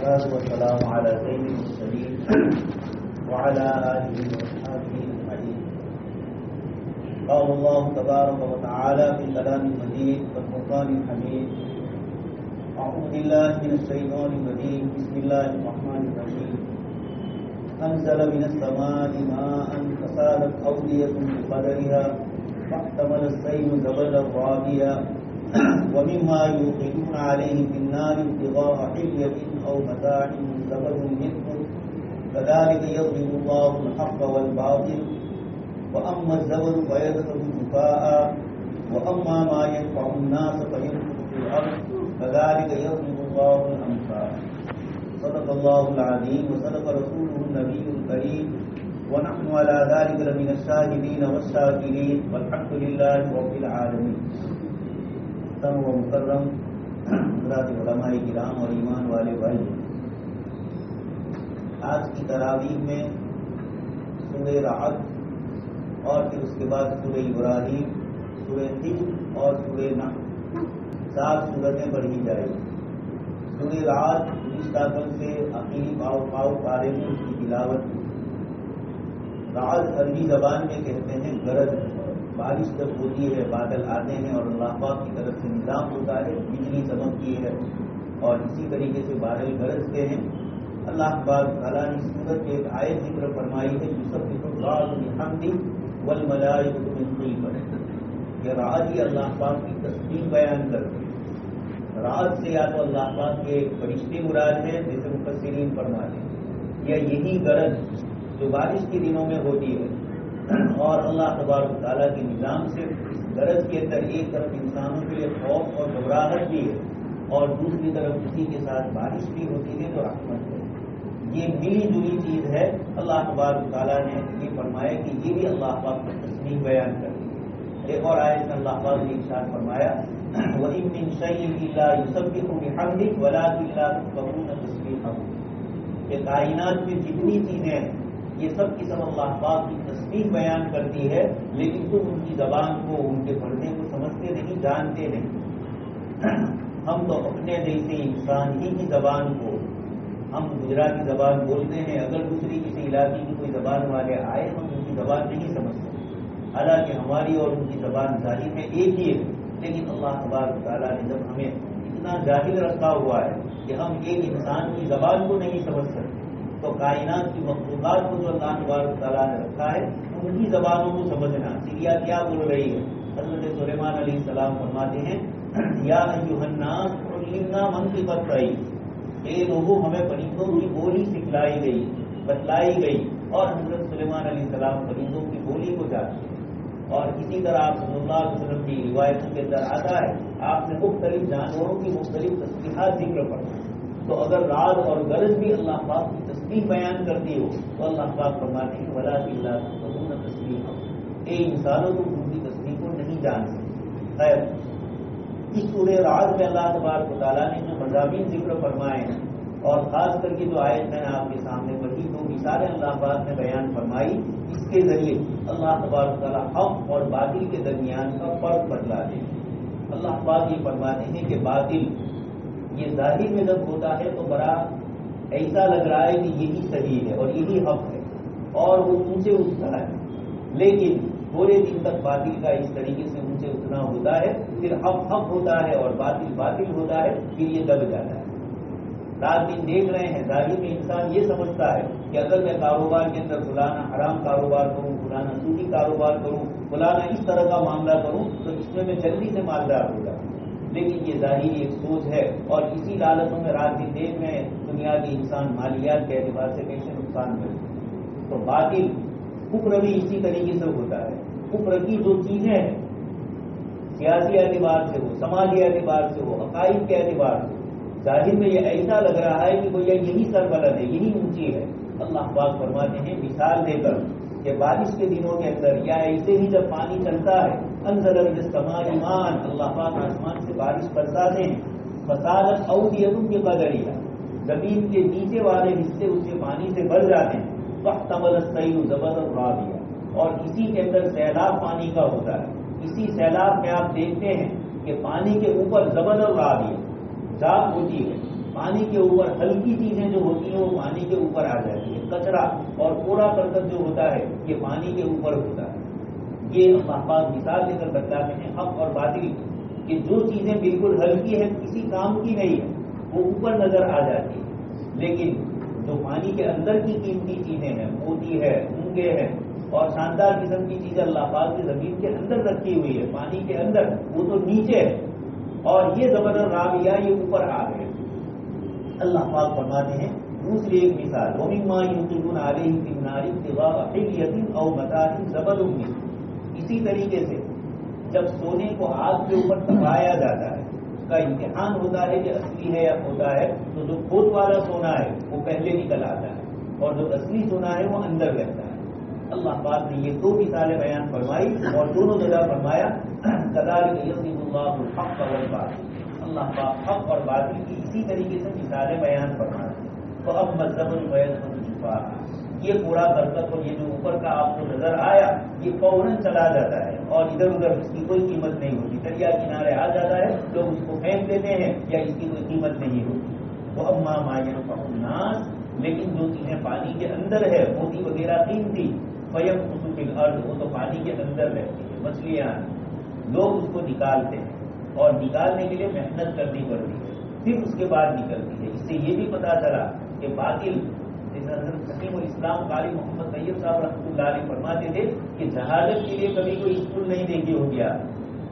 والصلاة والسلام على سيد المرسلين وعلى آله وصحبه أجمعين. قال الله تبارك وتعالى في الكلام المجيد والفرقان الحميد: أعوذ بالله من الشيطان الرجيم، بسم الله الرحمن الرحيم. أنزل من السماء ماء فسالت أودية بقدرها فاحتمل السيل زبدا رابيا ومما يوقدون عليه في النار ابتغاء حلية أو متاع زبد مثله كذلك يضرب الله الحق والباطل وأما الزبد فيذهب جفاء وأما ما ينفع الناس فيمكث في الأرض كذلك يضرب الله الأمثال. صدق الله العظيم وصدق رسوله النبي الكريم ونحن على ذلك لمن الشاهدين والشاكرين والحمد لله رب العالمين. محترم و مکرم حضرات علماء کرام اور ایمان والے بھائی، آج کی تراویح میں سورہ رعد اور پھر اس کے بعد سورہ ابراہیم، سورہ حجر اور سورہ نحل 7 سورتیں پڑھی جائیں گی. سورہ رعد گزشتہ کل سے آخری پاؤ پارے میں اس کی تلاوت. رعد عربی زبان میں کہتے ہیں گرج. بارش جب ہوتی ہے، بادل آتے ہیں اور اللہ پاک کی طرف سے نظام ہوتا ہے، بجلی چمکتی ہے اور اسی طریقے سے بادل گرجتے ہیں. اللہ پاک تعالیٰ نے سورت میں ایک آیت ذکر فرمائی ہے: یسبح الرعد بحمدہ والملائکۃ من خیفتہ. یہ رعد ہی اللہ پاک کی تسبیح بیان کرتے ہیں. رعد سے یا تو اللہ پاک کے فرشتے مراد ہیں جیسے مفسرین فرماتے ہیں، یا یہی گرج جو بارش کے دنوں میں ہوتی ہے. اور اللہ تبارک تعالیٰ کے نظام سے اس گرج کے اندر ایک طرف انسانوں کے لیے خوف اور گھبراہٹ بھی ہے اور دوسری طرف اسی کے ساتھ بارش بھی ہوتی ہے تو رحمت ہے. یہ ملی جلی چیز ہے. اللہ تبارک تعالیٰ نے یہ فرمایا کہ یہ بھی اللہ پاک کی تسبیح بیان کر دی. ایک اور آیت میں اللہ پاک نے ارشاد فرمایا: وَإِن مِّن شَيْءٍ إِلَّا يُسَبِّحُ بِحَمْدِهِ وَلَٰكِن لَّا تَفْقَهُونَ تَسْبِيحَهُ. کہ کائنات میں جتنی چیزیں ہیں یہ سب کی سب اللہ پاک کی تسبیح بیان کرتی ہے، لیکن تم ان کی زبان کو، ان کے پڑھنے کو سمجھتے نہیں، جانتے نہیں. ہم تو اپنے جیسے انسان ہی کی زبان کو، ہم گجراتی زبان بولتے ہیں، اگر دوسری کسی علاقے کی کوئی زبان والے آئے ہم ان کی زبان نہیں سمجھتے، حالانکہ ہماری اور ان کی زبان ظاہر میں ایک ہی ہے. لیکن اللہ تبارک تعالیٰ نے جب ہمیں اتنا جاہل رکھا ہوا ہے کہ ہم ایک انسان کی زبان کو نہیں سمجھ سکتے، تو کائنات کی مخلوقات کو جو اللہ تبارک تعالیٰ نے رکھا ہے ان کی زبانوں کو سمجھنا. چڑیا کیا بول رہی ہے؟ حضرت سلیمان علیہ السلام فرماتے ہیں: یا ایھا الناس علمنا منطق الطیر. اے لوگوں، ہمیں پرندوں کی بولی سکھلائی گئی، بتلائی گئی، اور حضرت سلیمان علیہ السلام پرندوں کی بولی کو جانتے ہیں. اور اسی طرح آپ صلی اللہ علیہ وسلم کی روایتوں کے اندر آتا ہے آپ نے مختلف جانوروں کی مختلف تسبیحات ذکر پڑھا. تو اگر رعد اور گرج بھی اللہ پاک کی تسبیح بیان کرتی ہو تو اللہ پاک فرماتے ہیں: وَلَٰكِن لَّا تَفْقَهُونَ تَسْبِيحَهُمْ. اے انسانوں کو ان کی تسبیح کو نہیں جان سکتے. خیر، اس سورہ رعد میں اللہ تبارک و تعالیٰ نے جو مضامین ذکر فرمائے ہیں اور خاص کر کے جو آیت میں نے آپ کے سامنے پڑھی، دو مثالیں اللہ پاک نے بیان فرمائی، اس کے ذریعے اللہ تبارک و تعالیٰ حق اور باطل کے درمیان کا فرق بتلا دیں. اللہ پاک یہ فرماتے ہیں کہ باطل یہ ظاہر میں جب ہوتا ہے تو بڑا ایسا لگ رہا ہے کہ یہی صحیح ہے اور یہی حق ہے اور وہ اونچے اٹھتا ہے، لیکن تھوڑے دن تک باطل کا اس طریقے سے اونچے اٹھنا ہوتا ہے، پھر حق حق ہوتا ہے اور باطل باطل ہوتا ہے، پھر یہ دب جاتا ہے. رات دن دیکھ رہے ہیں، ظاہر میں انسان یہ سمجھتا ہے کہ اگر میں کاروبار کے اندر فلانا حرام کاروبار کروں، فلانا سودی کاروبار کروں، فلانا اس طرح کا معاملہ کروں تو اس میں جلدی سے مالدار ہو جاؤں. لیکن یہ ظاہری ایک سوچ ہے اور اسی لالچوں میں رات دن دیکھ رہے ہیں دنیا کے انسان مالیات کے اعتبار سے کیسے نقصان کرے. تو باطل کفر بھی اسی طریقے سے ہوتا ہے. کفر کی جو چیزیں ہیں سیاسی اعتبار سے ہو، سماجی اعتبار سے ہو، عقائد کے اعتبار سے ظاہر میں یہ ایسا لگ رہا ہے کہ وہ یہی سربلند ہے، یہی اونچی ہے. اللہ پاک فرماتے ہیں مثال دے کر کہ بارش کے دنوں کے اندر یا ایسے ہی جب پانی چلتا ہے، انزل من السماء ماء، اللہ پاک آسمان سے بارش برساتے ہیں، فسالت اودیۃ بقدرها، زمین کے نیچے والے حصے اس سے پانی سے بھر جاتے ہیں. فاحتمل السیل زبدا رابیا، اور اسی کے اندر سیلاب پانی کا ہوتا ہے. اسی سیلاب میں آپ دیکھتے ہیں کہ پانی کے اوپر زبد اور راوی جاگ ہوتی ہے پانی کے اوپر ہلکی چیزیں جو ہوتی ہیں وہ پانی کے اوپر آ جاتی ہیں. کچرا اور کوڑا کرکٹ جو ہوتا ہے یہ پانی کے اوپر ہوتا ہے. یہ اللہ پاک مثال لے کر بتاتے ہیں حق اور باطل کہ جو چیزیں بالکل ہلکی ہے کسی کام کی نہیں ہے وہ اوپر نظر آ جاتی ہے، لیکن جو پانی کے اندر کی قیمتی چیزیں ہیں، موتی ہے، مونگے ہیں اور شاندار قسم کی چیزیں اللہ پاک کی زمین کے اندر رکھی ہوئی ہے، پانی کے اندر، وہ تو نیچے ہے اور یہ زبردست راویہ یہ اوپر آ گئے. اللہ پاک فرماتے ہیں دوسری ایک مثال وَمِمَّا يُوقِدُونَ عَلَيْهِ فِي النَّارِ ابْتِغَاءَ حِلْيَةٍ أَوْ مَتَاعٍ زَبَدٌ مِّنْهُ. اسی طریقے سے جب سونے کو آگ کے اوپر تپایا جاتا ہے اس کا امتحان ہوتا ہے کہ اصلی ہے یا کھوٹا ہے، تو جو کھوٹ والا سونا ہے وہ پہلے نکل آتا ہے اور جو اصلی سونا ہے وہ اندر رہتا ہے. اللہ پاک نے یہ دو مثالیں بیان فرمائی اور دونوں جگہ فرمایا كَذَلِكَ يَضْرِبُ اللَّهُ الْحَقَّ وَالْبَاطِلَ. اللہ پاک حق اور باطل کی اسی طریقے سے مثالیں بیان فرمایا. تو اب مذہب چھپا یہ پورا برکت اور یہ جو اوپر کا آپ کو نظر آیا یہ فوراً چلا جاتا ہے اور ادھر ادھر اس کی کوئی قیمت نہیں ہوتی. دریا کنارے آ جاتا ہے، لوگ اس کو پھینک دیتے ہیں یا اس کی کوئی قیمت نہیں ہوتی. وہ اما ماین الناس، لیکن جو چیزیں پانی کے اندر ہے موتی وغیرہ قیمتی فیم خصوص الارض، وہ تو پانی کے اندر رہتی ہے. مچھلیاں لوگ اس کو نکالتے ہیں اور نکالنے کے لیے محنت کرنی پڑتی ہے، پھر اس کے بعد نکلتی ہے. اس سے یہ بھی پتا چلا کہ باطل، جیسے حضرت حکیم الاسلام قاری محمد طیب صاحب رحمۃ اللہ علیہ فرماتے تھے کہ جہالت کے لیے کبھی کوئی اسکول نہیں دیکھی ہو گیا،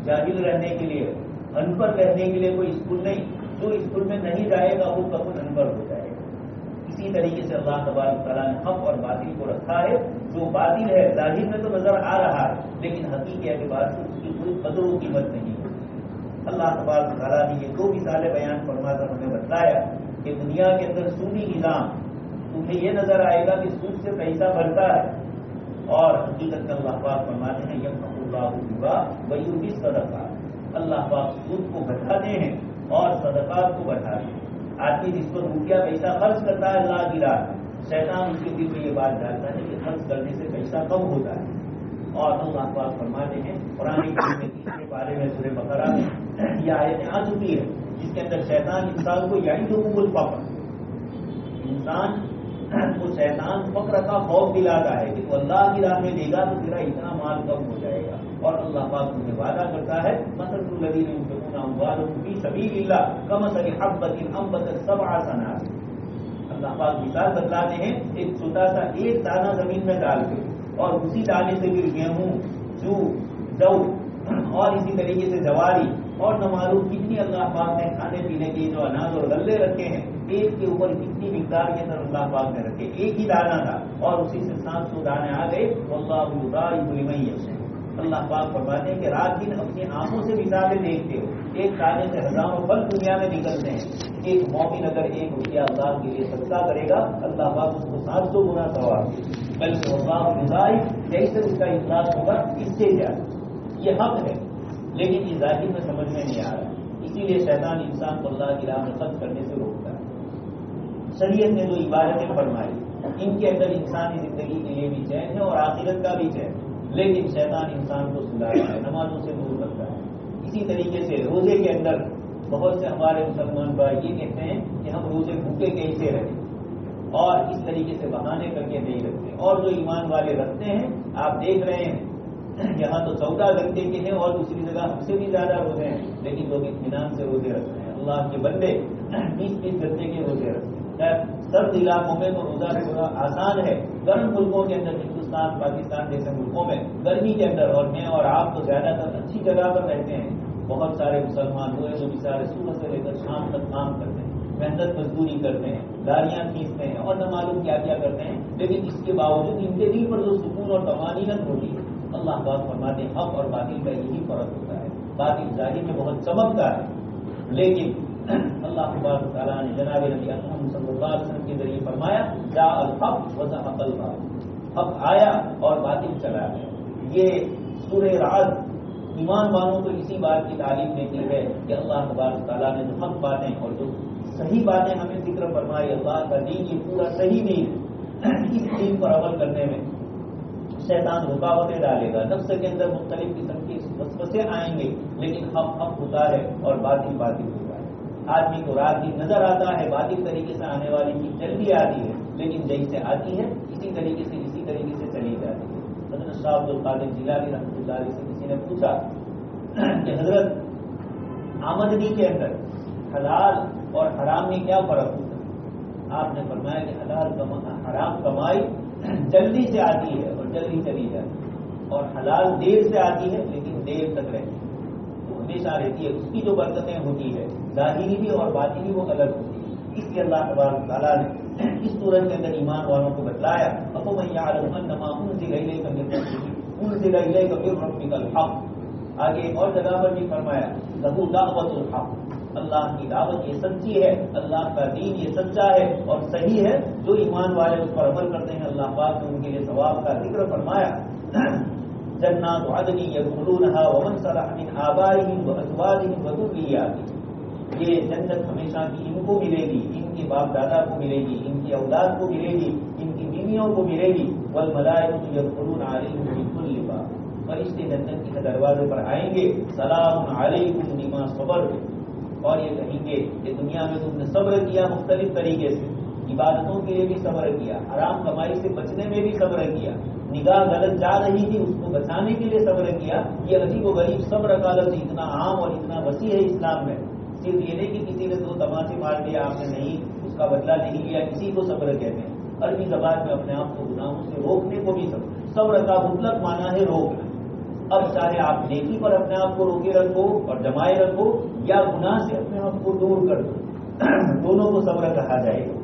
جاہل رہنے کے لیے، ان پڑھ رہنے کے لیے کوئی اسکول نہیں. جو اسکول میں نہیں جائے گا وہ کب ان پڑھ ہو جائے گا. اسی طریقے سے اللہ تبارک تعالیٰ نے حق اور باطل کو رکھا ہے. جو باطل ہے ظاہر میں تو نظر آ رہا ہے لیکن حقیقی اعتبار سے اس کی کوئی قدر و قیمت نہیں ہے. اللہ تبارک تعالیٰ نے یہ دو مثالیں بیان فرما کر ہمیں بتلایا کہ دنیا کے اندر سودی نظام تمہیں یہ نظر آئے گا کہ سود سے پیسہ بڑھتا ہے اور حقیقت میں اللہ پاک فرماتے ہیں یمحق اللہ الربا ویربی الصدقات. اللہ پاک سود کو گھٹاتے ہیں اور صدقات کو بڑھاتے ہیں. آدمی جس پر روپیہ پیسہ خرچ کرتا ہے اللہ کی راہ، شیطان اس کے دل میں یہ بات ڈالتا ہے کہ خرچ کرنے سے پیسہ کم ہوتا ہے. اور اللہ پاک فرماتے ہیں قرآن کریم میں تیسرے پارے میں سورہ بقرہ میں یہ آیتیں آ چکی ہے جس کے اندر شیطان انسان کو یعدکم الفقر، انسان کو شیطان فقر کا خوف دلاتا ہے کہ تو اللہ کی راہ میں دے گا تو تیرا اتنا مال کم ہو جائے گا. اور اللہ پاک تمہیں وعدہ کرتا ہے مثل الذین ينفقون اموالهم فی سبیل اللہ کمثل حبۃ انبتت سبع سنابل. اللہ پاک مثال بتلاتے ہیں ایک چھوٹا سا ایک دانہ زمین میں ڈال کے اور اسی دانے سے پھر گیہوں، جو اور اسی طریقے سے جواری اور نہ معلوم کتنی اللہ پاک نے کھانے پینے کے جو اناج اور غلے رکھے ہیں، ایک کے اوپر کتنی مقدار کے اندر اللہ پاک نے رکھے. ایک ہی دانہ تھا اور اسی سے 700 دانے آ گئے. واللہ یضاعف لمن یشاء. اللہ پاک فرماتے ہیں کہ رات دن اپنی آنکھوں سے مثالیں دیکھتے ہو، ایک دانے سے ہزاروں پھل دنیا میں نکلتے ہیں. ایک مومن اگر 1 روپیہ اللہ کے لیے صدقہ کرے گا اللہ پاک اس کو 700 گنا ثواب دے. بلکہ اللہ یضاعف، جیسے اس کا اخلاص ہوگا اس سے زیادہ. یہ حق ہے لیکن یہ ظاہر میں سمجھ میں نہیں آ رہا، اسی لیے شیطان انسان کو اللہ کی راہ میں خرچ کرنے سے روکتا ہے. شریعت نے جو عبادتیں فرمائی ان کے اندر انسانی زندگی کے لیے بھی چین ہے اور آخرت کا بھی چین، لیکن شیطان انسان کو سلاتا ہے، نمازوں سے دور رکھتا ہے. اسی طریقے سے روزے کے اندر بہت سے ہمارے مسلمان بھائی یہ کہتے ہیں کہ ہم روزے بھوکے کیسے رہیں اور اس طریقے سے بہانے کر کے نہیں رکھتے. اور جو ایمان والے رکھتے ہیں آپ دیکھ رہے ہیں یہاں تو 14 گھنٹے کے ہیں اور دوسری جگہ ہم سے بھی زیادہ روزے ہیں لیکن لوگ اطمینان سے روزے رکھتے ہیں. اللہ کے بندے 20-20 گھنٹے کے روزے رکھتے ہیں. سرد علاقوں میں تو روزہ تھوڑا آسان ہے، گرم ملکوں کے اندر ہندوستان پاکستان جیسے ملکوں میں گرمی کے اندر اور میں اور آپ تو زیادہ تر اچھی جگہ پر رہتے ہیں. بہت سارے مسلمان ہوئے جو بیچارے صبح سے لے کر شام تک کام کرتے ہیں، محنت مزدوری کرتے ہیں، گاڑیاں کھینچتے ہیں اور نہ معلوم کیا کیا کرتے ہیں، لیکن اس کے باوجود ان کے دل پر جو سکون اور طمانینت ہوتی ہے اللہ پاک فرماتے ہیں حق اور باطل کا یہی فرق ہوتا ہے. باطل ظاہر میں بہت چمکتا ہے لیکن اللہ تبارک تعالیٰ نے جناب نبی اکرم صلی اللہ علیہ وسلم کے ذریعے فرمایا جاء الحق وزهق الباطل، حق آیا اور باطل چلا گیا. یہ سورہ رعد ایمان والوں کو اسی بات کی تعلیم دیتی ہے کہ اللہ تبارک تعالیٰ نے جو حق باتیں اور جو صحیح باتیں ہمیں ذکر فرمائی، اللہ کا دین یہ پورا صحیح دین ہے. اس دین پر عمل کرنے میں شیطان رکاوٹیں ڈالے گا، نفس کے اندر مختلف قسم کی وسوسے آئیں گے لیکن حق حق ہوتا ہے اور باطل باطل ہوتا ہے. آدمی کو راہ دین نظر آتا ہے، باطل طریقے سے آنے والی چیز جلدی آتی ہے، لیکن جیسے آتی ہے اسی طریقے سے چلی جاتی ہے۔ حضرت شاہ عبد القادر جیلانی رحمۃ اللہ علیہ سے کسی نے پوچھا کہ حضرت آمدنی کے اندر حلال اور حرام میں کیا فرق ہوتا ہے؟ آپ نے فرمایا کہ حرام کمائی جلدی سے آتی ہے اور جلدی چلی جاتی ہے، اور حلال دیر سے آتی ہے لیکن دیر تک رہتی ہے، تو ہمیشہ رہتی ہے، اس کی جو برکتیں ہوتی ہے ظاہری بھی اور باطنی وہ الگ ہوتی ہے۔ اس لیے اللہ تبارک تعالیٰ نے اس سورت کے اندر ایمان والوں کو بتلایا أَفَمَن يَعْلَمُ أَنَّمَا أُنزِلَ إِلَيْكَ مِن رَّبِّكَ الْحَقُّ۔ آگے ایک اور جگہ پر بھی فرمایا لَهُ دَعْوَةُ الْحَقِّ، اللہ کی دعوت یہ سچی ہے، اللہ کا دین یہ سچا ہے اور صحیح ہے، جو ایمان والے اس پر عمل کرتے ہیں اللہ پاک نے ان کے لیے ثواب کا ذکر فرمایا۔ جنات عدن يدخلونها ومن صلح من آبائهم وأزواجهم وذرياتهم، یہ جنت ہمیشہ کی ان کو ملے گی، ان کے باپ دادا کو ملے گی، ان کی اولاد کو ملے گی، ان کی بیویوں کو ملے گی۔ والملائکۃ يدخلون عليهم من كل باب، فرشتے جنت کے دروازے پر آئیں گے، سلام علیکم بما صبرتم، اور یہ کہیں گے کہ دنیا میں تم نے صبر کیا، مختلف طریقے سے عبادتوں کے لیے بھی صبر کیا، حرام کمائی سے بچنے میں بھی صبر کیا، نگاہ غلط جا رہی تھی اس کو بچانے کے لیے صبر کیا۔ یہ عجیب و غریب صبر کا لفظ اتنا عام اور اتنا وسیع ہے اسلام میں، صرف یہ نہیں کہ کسی نے دو تماچے مار دیا آپ نے نہیں اس کا بدلہ نہیں لیا، کسی کو صبر کہتے ہیں۔ عربی زبان میں اپنے آپ کو گناہوں سے روکنے کو بھی صبر کا مطلق معنی ہے روکنا۔ اب چاہے آپ نیکی پر اپنے آپ کو روکے رکھو اور جمائے رکھو یا گناہ سے اپنے آپ کو دور کر دو، دونوں کو صبر کہا جائے گا۔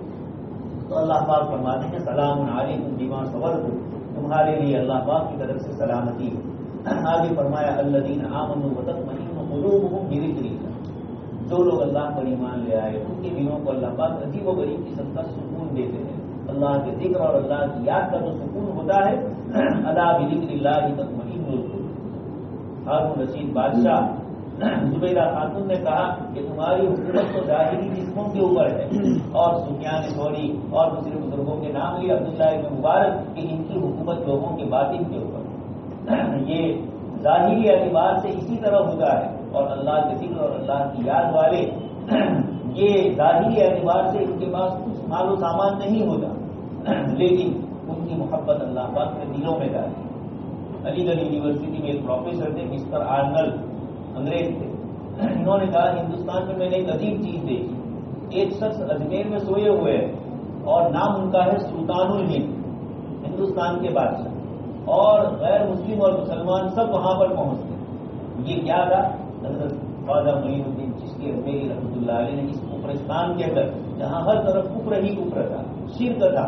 تو اللہ پاک فرماتے ہیں سلام علیکم بما صبرتم، تمہارے لیے اللہ پاک کی طرف سے سلامتی ہے۔ آگے فرمایا الذین آمنوا وتطمئن قلوبهم بذکر اللہ، جو لوگ اللہ پر ایمان لے آئے ان کے دلوں کو اللہ پاک عجیب و غریب قسم کا سکون دیتے ہیں۔ اللہ کے ذکر اور اللہ کی یاد کا جو سکون ہوتا ہے، الا بذکر اللہ تطمئن القلوب۔ ہارون رشید بادشاہ زبیدہ خاتون نے کہا کہ تمہاری حکومت تو ظاہری جسموں کے اوپر ہے، اور سفیان ثوری اور دوسرے بزرگوں کے نام لیے عبداللہ ابن مبارک کہ ان کی حکومت لوگوں کے باطن کے اوپر، یہ ظاہری اعتبار سے اسی طرح ہوتا ہے، اور اللہ کے ذکر اور اللہ کی یاد والے یہ ظاہری اعتبار سے ان کے پاس کچھ مال و سامان نہیں ہوتا، لیکن ان کی محبت اللہ پاک نے دلوں میں ڈالی۔ علی گڑھ یونیورسٹی میں ایک پروفیسر تھے مسٹر آرنلڈ، انگریز تھے، انہوں نے کہا ہندوستان میں میں نے ایک عجیب چیز دیکھی، ایک شخص اجمیر میں سوئے ہوئے ہے اور نام ان کا ہے سلطان الہند، ہندوستان کے بادشاہ، اور غیر مسلم اور مسلمان سب وہاں پر پہنچتے۔ یہ کیا تھا؟ حضرت خواجہ معین الدین چشتی اجمیری رحمۃ اللہ علیہ نے اس کفرستان کے اندر جہاں ہر طرف کفر ہی کفر تھا، شرک تھا،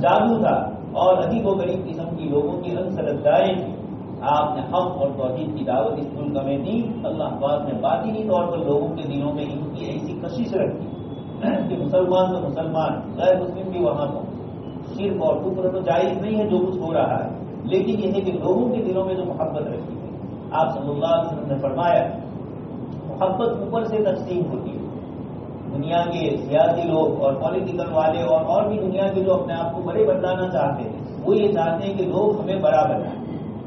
جادو تھا اور عجیب و غریب قسم کی لوگوں کی انسرتائیں تھی، آپ نے حق اور توحید کی دعوت اس ملک میں دی۔ اللہ پاک نے باطنی طور پر لوگوں کے دلوں میں ان کی ایسی کشش رکھی کہ مسلمان تو مسلمان، غیر مسلم بھی وہاں پہنچے۔ شرک اور کفر تو جائز نہیں ہے جو کچھ ہو رہا ہے، لیکن یہ ہے کہ لوگوں کے دلوں میں جو محبت رکھی ہے۔ آپ صلی اللہ علیہ وسلم نے فرمایا محبت اوپر سے تقسیم ہوتی ہے، دنیا کے سیاسی لوگ اور پولیٹیکل والے اور بھی دنیا کے جو اپنے آپ کو بڑے بتلانا چاہتے ہیں، وہ یہ چاہتے ہیں کہ لوگ ہمیں بڑا بنائیں۔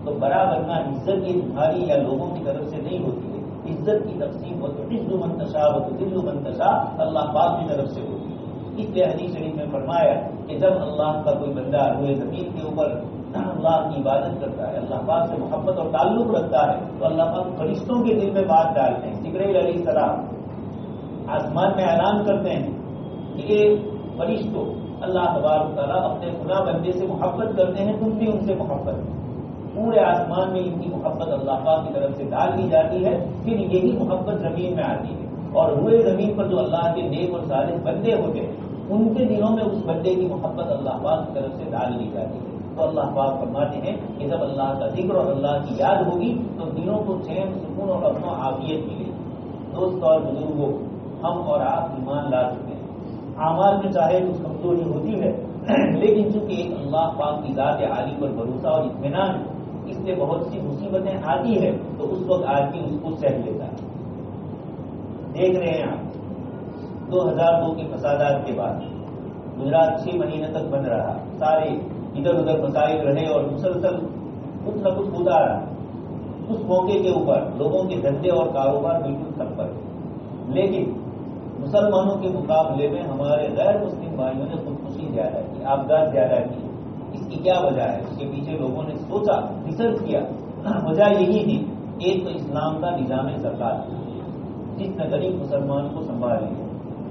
تو بڑا بننا عزت یہ تمہاری یا لوگوں کی طرف سے نہیں ہوتی ہے، عزت کی تقسیم ہو تو عز من تشاء و تذل من تشاء اللہ پاک کی طرف سے ہوتی ہے۔ اس لیے حدیث شریف میں فرمایا کہ جب اللہ کا کوئی بندہ روئے زمین کے اوپر اللہ کی عبادت کرتا ہے، اللہ پاک سے محبت اور تعلق رکھتا ہے، تو اللہ پاک فرشتوں کے دل میں بات ڈالتے ہیں۔ جبرائیل علیہ السلام آسمان میں اعلان کرتے ہیں کہ فرشتوں اللہ تبارک تعالیٰ اپنے خدا بندے سے محبت کرتے ہیں، تم بھی ان سے محبت کرو۔ پورے آسمان میں ان کی محبت اللہ پاک کی طرف سے ڈال دی جاتی ہے، پھر یہی محبت زمین میں آتی ہے، اور روئے زمین پر جو اللہ کے نیک اور صالح بندے ہوتے ہیں ان کے دلوں میں اس بندے کی محبت اللہ پاک کی طرف سے ڈال دی جاتی ہے۔ تو اللہ پاک فرماتے ہیں کہ جب اللہ کا ذکر اور اللہ کی یاد ہوگی تو دلوں کو چین، سکون اور امن و عافیت ملے گی۔ دوست اور بزرگوں، ہم اور آپ ایمان لا چکے ہیں، اعمال میں چاہے کچھ کمزوری ہوتی ہے، لیکن چونکہ ایک اللہ پاک کی ذات عالی پر بھروسہ اور اطمینان ہے، اس سے بہت سی مصیبتیں آتی ہے تو اس وقت آدمی اس کو سہ لیتا ہے۔ دیکھ رہے ہیں آپ 2002 کے فسادات کے بعد گجرات 6 مہینے تک بند رہا، سارے ادھر ادھر مسائل رہے اور مسلسل کچھ نہ کچھ ہوتا رہا۔ اس موقع کے اوپر لوگوں کے دھندے اور کاروبار بالکل ٹھپ پر، لیکن مسلمانوں کے مقابلے میں ہمارے غیر مسلم بھائیوں نے خودکشی زیادہ کی، آبدات زیادہ کی. اس کی کیا وجہ ہے؟ اس کے پیچھے لوگوں نے سوچا، ریسرچ کیا. وجہ یہی تھی، ایک تو اسلام کا نظام زکات جس نے غریب مسلمان کو سنبھال لیا.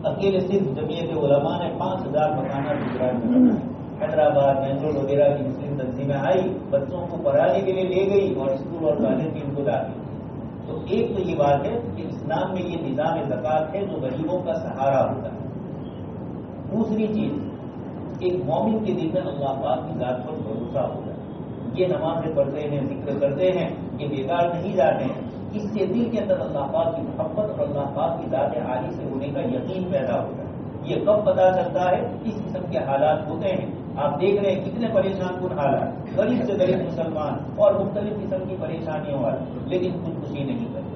اکیلے صرف جمعیت علماء نے 5000 مکانات گجرات میں بنائے. حیدرآباد، بنگلور وغیرہ کی مسلم تنظیمیں آئی، بچوں کو پڑھانے کے لیے لے گئی اور اسکول اور کالج میں ان کو ڈالی. تو ایک تو یہ بات ہے کہ اسلام میں یہ نظام زکات ہے جو غریبوں کا سہارا ہوتا ہے. دوسری چیز، ایک مومن کے دل میں اللہ پاک کی ذات پر بھروسہ ہوتا ہے. یہ نمازیں پڑھتے ہیں، ذکر کرتے ہیں، یہ بیکار نہیں جاتے ہیں. اس سے دل کے اندر اللہ پاک کی محبت اور اللہ پاک کی ذات عالی سے ہونے کا یقین پیدا ہوتا ہے. یہ کب پتا چلتا ہے؟ اس قسم کے حالات ہوتے ہیں. آپ دیکھ رہے ہیں کتنے پریشان کن حالات، غریب سے غریب مسلمان اور مختلف قسم کی پریشانیوں والے، لیکن خودکشی نہیں کرتے.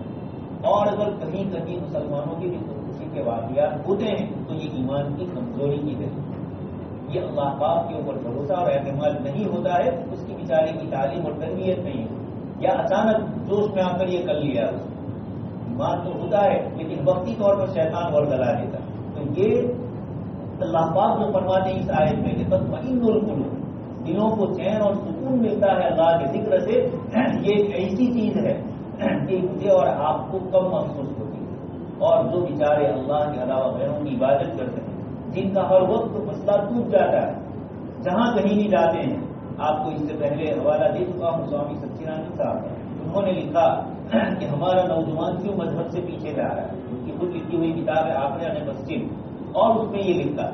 اور اگر کہیں کہیں مسلمانوں کی بھی خودکشی کے واقعات ہوتے ہیں تو یہ ایمان کی کمزوری کی وجہ سے، یہ اللہ پاک کے اوپر بھروسہ اور اعتماد نہیں ہوتا ہے. اس کی بیچارے کی تعلیم اور تربیت نہیں ہوتی، یا اچانک جوش میں آ کر یہ کر لیا. ایمان تو ہوتا ہے لیکن وقتی طور پر شیطان اور گلا دیتا. تو یہ اللہ پاک جو فرماتے ہیں اس آیت میں کہ تطمئن القلوب، دلوں کو چین اور سکون ملتا ہے اللہ کے ذکر سے. یہ ایک ایسی چیز ہے کہ مجھے اور آپ کو کم محسوس ہوتی ہے. اور جو بیچارے اللہ کے علاوہ غیروں کی عبادت کرتے ہیں، جن کا ہر وقت مسئلہ ٹوٹ جاتا ہے، جہاں کہیں نہیں جاتے ہیں. آپ کو اس سے پہلے حوالہ دے چکا ہوں سوامی سچیدانند صاحب، انہوں نے لکھا کہ ہمارا نوجوان کیوں مذہب سے پیچھے جا رہا ہے. ان کی خود لکھی ہوئی کتاب ہے آخر مسجد، اور اس میں یہ لکھا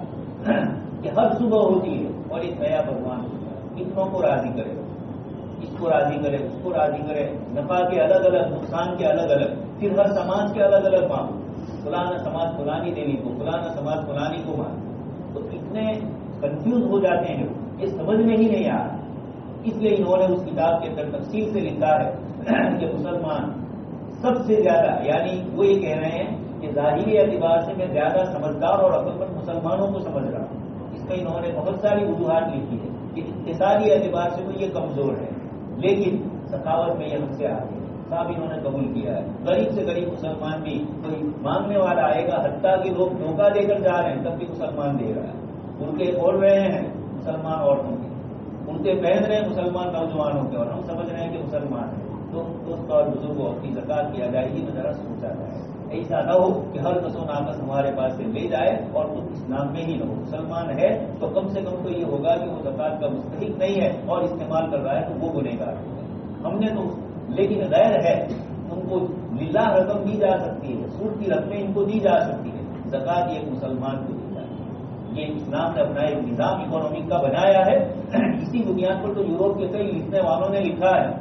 کہ ہر صبح ہوتی ہے اور ایک نیا بھگوان ہوتا ہے، کتنوں کو راضی کرے، اس کو راضی کرے، اس کو راضی کرے، نفع کے الگ الگ، نقصان کے الگ الگ، پھر ہر سماج کے الگ الگ مانگ، فلانا سماج فلانی دیوی کو، فلانا سماج فلانی کو مان. تو اتنے کنفیوز ہو جاتے ہیں، یہ سمجھ میں ہی نہیں آ رہا. اس لیے انہوں نے اس کتاب کے اندر تفصیل سے لکھا ہے کہ مسلمان سب سے زیادہ، یعنی وہ یہ کہہ رہے ہیں کہ ظاہری اعتبار سے میں زیادہ سمجھدار اور عقل مند مسلمانوں کو سمجھ رہا ہوں. اس میں انہوں نے بہت ساری وجوہات لکھی ہے کہ اقتصادی اعتبار سے وہ یہ کمزور ہے، لیکن سخاوت میں یہ ہم سے آگے صاحب انہوں نے قبول کیا ہے. غریب سے غریب مسلمان بھی کوئی مانگنے والا آئے گا، حتیٰ کہ لوگ دھوکہ دے کر جا رہے ہیں تب بھی مسلمان دے رہا ہے. برقعے کھول رہے ہیں مسلمان عورتوں کے، برقعے پہن رہے ہیں مسلمان نوجوانوں کے، اور ہم سمجھ رہے ہیں کہ مسلمان ہیں. تو دوست اور بزرگوں اپنی زکات کی ادائیگی میں ذرا سوچا جائے. ایسا نہ ہو کہ ہر کس و ناقص ہمارے پاس سے لے جائے اور خود اسلام میں ہی نہ ہو. مسلمان ہے تو کم سے کم تو یہ ہوگا کہ وہ زکات کا مستحق نہیں ہے اور استعمال کر رہا ہے تو وہ گنہگار ہے. ہم نے تو، لیکن غیر ہے ان کو للہ رقم دی جا سکتی ہے، سود کی رقمیں ان کو دی جا سکتی ہے، زکات ایک مسلمان کو دی جائے. یہ اسلام نے اپنا ایک نظام اکنامک کا بنایا ہے. اسی بنیاد پر تو یوروپ کے کئی لکھنے والوں نے لکھا ہے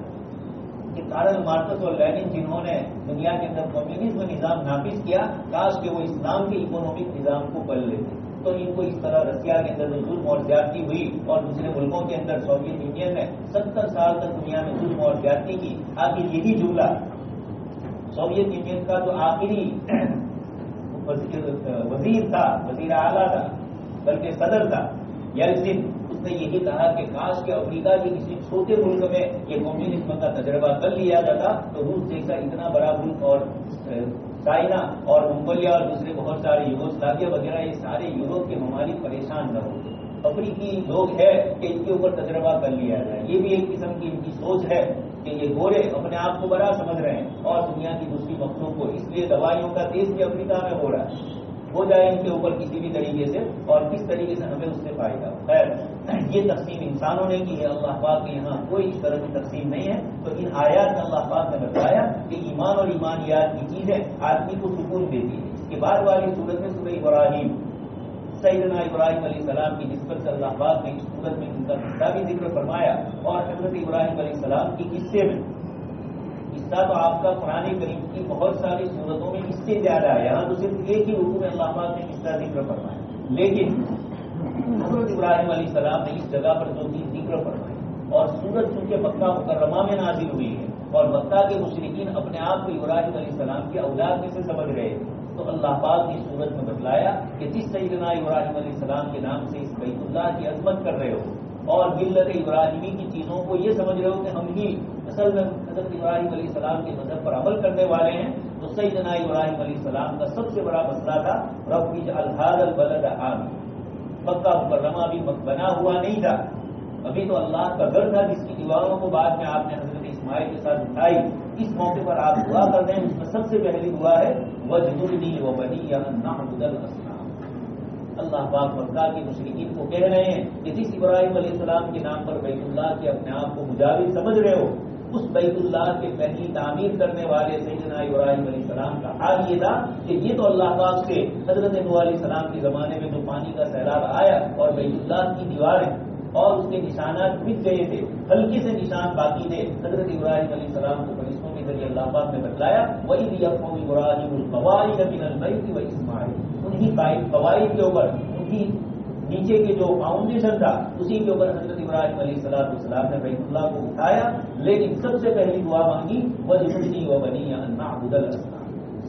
کہ کارل مارکس اور لینن جنہوں نے دنیا کے اندر کمیونزم نظام نافذ کیا، کاش کہ وہ اسلام کے اکنامک نظام کو پل لیتے. تو ان کو اس طرح رشیا کے اندر جو ظلم اور زیادتی ہوئی اور دوسرے ملکوں کے اندر سوویت یونین نے 70 سال تک دنیا میں ظلم اور زیادتی کی. آخر یہی جملہ سوویت یونین کا جو آخری وزیر تھا، وزیر اعلیٰ تھا، بلکہ صدر تھا، یلسن، اس نے یہی کہا کہ کاش کہ افریقہ کے کسی چھوٹے ملک میں یہ کمیونزم کا تجربہ کر لیا جاتا تو روس جیسا اتنا بڑا ملک اور چائنا اور منگولیا اور دوسرے بہت سارے یوگوسلاویا وغیرہ یہ سارے یوروپ کے ممالک پریشان نہ ہوتے. افریقی لوگ ہے کہ ان کے اوپر تجربہ کر لیا جائے. یہ بھی ایک قسم کی ان کی سوچ ہے کہ یہ گورے اپنے آپ کو بڑا سمجھ رہے ہیں اور دنیا کی دوسری مخلوق کو، اس لیے دوائیوں کا ٹیسٹ بھی افریقہ میں ہو رہا ہے. ہو جائے ان کے اوپر کسی بھی طریقے سے اور کس طریقے سے ہمیں اس سے فائدہ. خیر، یہ تقسیم انسانوں نے کی ہے، اللہ پاک کے یہاں کوئی اس طرح کی تقسیم نہیں ہے. تو ان آیات میں اللہ پاک نے بتایا کہ ایمان اور ایمانیات کی چیزیں آدمی کو سکون دیتی ہے. اس کے بعد والی صورت میں سورہ ابراہیم، سیدنا ابراہیم علیہ السلام کی نسبت سے اللہ پاک نے اس صورت میں ان کا قصہ بھی ذکر فرمایا. اور حضرت ابراہیم علیہ السلام کی قصے میں قصہ تو آپ کا قرآن کریم کی بہت ساری صورتوں میں اس سے زیادہ ہے. یہاں تو صرف ایک ہی رکوع میں اللہ پاک نے قصہ ذکر فرمایا، لیکن حضرت ابراہیم علیہ السلام نے اس جگہ پر جو چیز ذکر فرمائی، اور سورت چونکہ مکہ مکرمہ میں نازل ہوئی ہے اور مکہ کے مشرکین اپنے آپ کو ابراہیم علیہ السلام کی اولاد میں سے سمجھ رہے، تو اللہ پاک نے سورت میں بتلایا کہ جس سیدنا ابراہیم علیہ السلام کے نام سے اس بیت اللہ کی عظمت کر رہے ہو اور ملت ابراہیمی کی چیزوں کو یہ سمجھ رہے ہو کہ ہم ہی اصل میں حضرت ابراہیم علیہ السلام کے مذہب پر عمل کرنے والے ہیں، تو سیدنا ابراہیم علیہ السلام کا سب سے بڑا مسئلہ تھا رب اجعل ھذا البلد آمنا. مکہ مکرمہ بھی بنا ہوا نہیں تھا، ابھی تو اللہ کا گھر تھا جس کی دیواروں کو بعد میں آپ نے حضرت اسماعیل کے ساتھ اٹھائی. اس موقع پر آپ دعا کرتے ہیں، اس میں سب سے پہلی دعا ہے وَاجْنُبْنِي وَبَنِيَّ أَن نَعْبُدَ الْأَصْنَامَ. اللہ پاک مکہ کے مشرکین کو کہہ رہے ہیں کہ جس ابراہیم علیہ السلام کے نام پر بیت اللہ کے اپنے آپ کو مجاور سمجھ رہے ہو، اس بیت اللہ کے پہلی تعمیر کرنے والے سیدنا ابراہیم علیہ السلام کا حال یہ تھا کہ یہ تو اللہ پاک سے حضرت نوح علیہ السلام کے زمانے میں جو پانی کا سیلاب آیا اور بیت اللہ کی دیواریں اور اس کے نشانات مٹ گئے تھے، ہلکے سے نشان باقی تھے. حضرت ابراہیم علیہ السلام کو فرشتوں کے ذریعے اللہ پاک نے بتلایا وَإِذْ يَرْفَعُ إِبْرَاهِيمُ الْقَوَاعِدَ مِنَ الْبَيْتِ وَإِسْمَاعِيلُ. انہی قواعد کے اوپر، انہی نیچے کے جو فاؤنڈیشن تھا اسی کے اوپر حضرت ابراہیم علیہ السلام نے بیت اللہ کو اٹھایا. لیکن سب سے پہلی دعا مانگی وَاجْنُبْنِي وَبَنِيَّ أَن نَعْبُدَ الْأَصْنَامَ.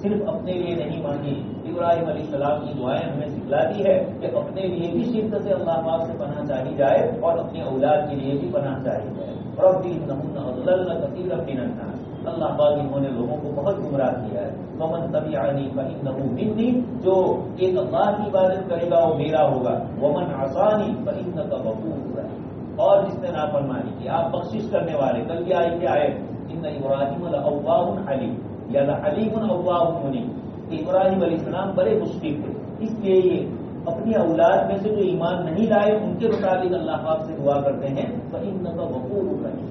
صرف اپنے لیے نہیں مانگی. ابراہیم علیہ السلام کی دعائیں ہمیں سکھلاتی ہے کہ اپنے لیے بھی شرک سے اللہ پاک سے پناہ چاہی جائے اور اپنے اولاد کے لیے بھی پناہ چاہی جائے. رب انہن اضللن کثیرا من الناس. اللہ پاک انہوں نے لوگوں کو بہت گمراہ کیا ہے. ومن تبعنی فانہ منی. جو ایک اللہ کی عبادت کرے گا وہ میرا ہوگا. ومن عصانی فانک غفور رحیم. اور جس نے نافرمانی کی آپ بخشش کرنے والے. کل کی آیت کیا ہے؟ ان ابراہیم لأواہ حلیم یا لحلیم اوواہ منیب. ابراہیم علیہ السلام بڑے مشفق تھے، اس لیے یہ اپنی اولاد میں سے جو ایمان نہیں لائے ان کے متعلق اللہ پاک سے دعا کرتے ہیں فإنک غفور رحیم.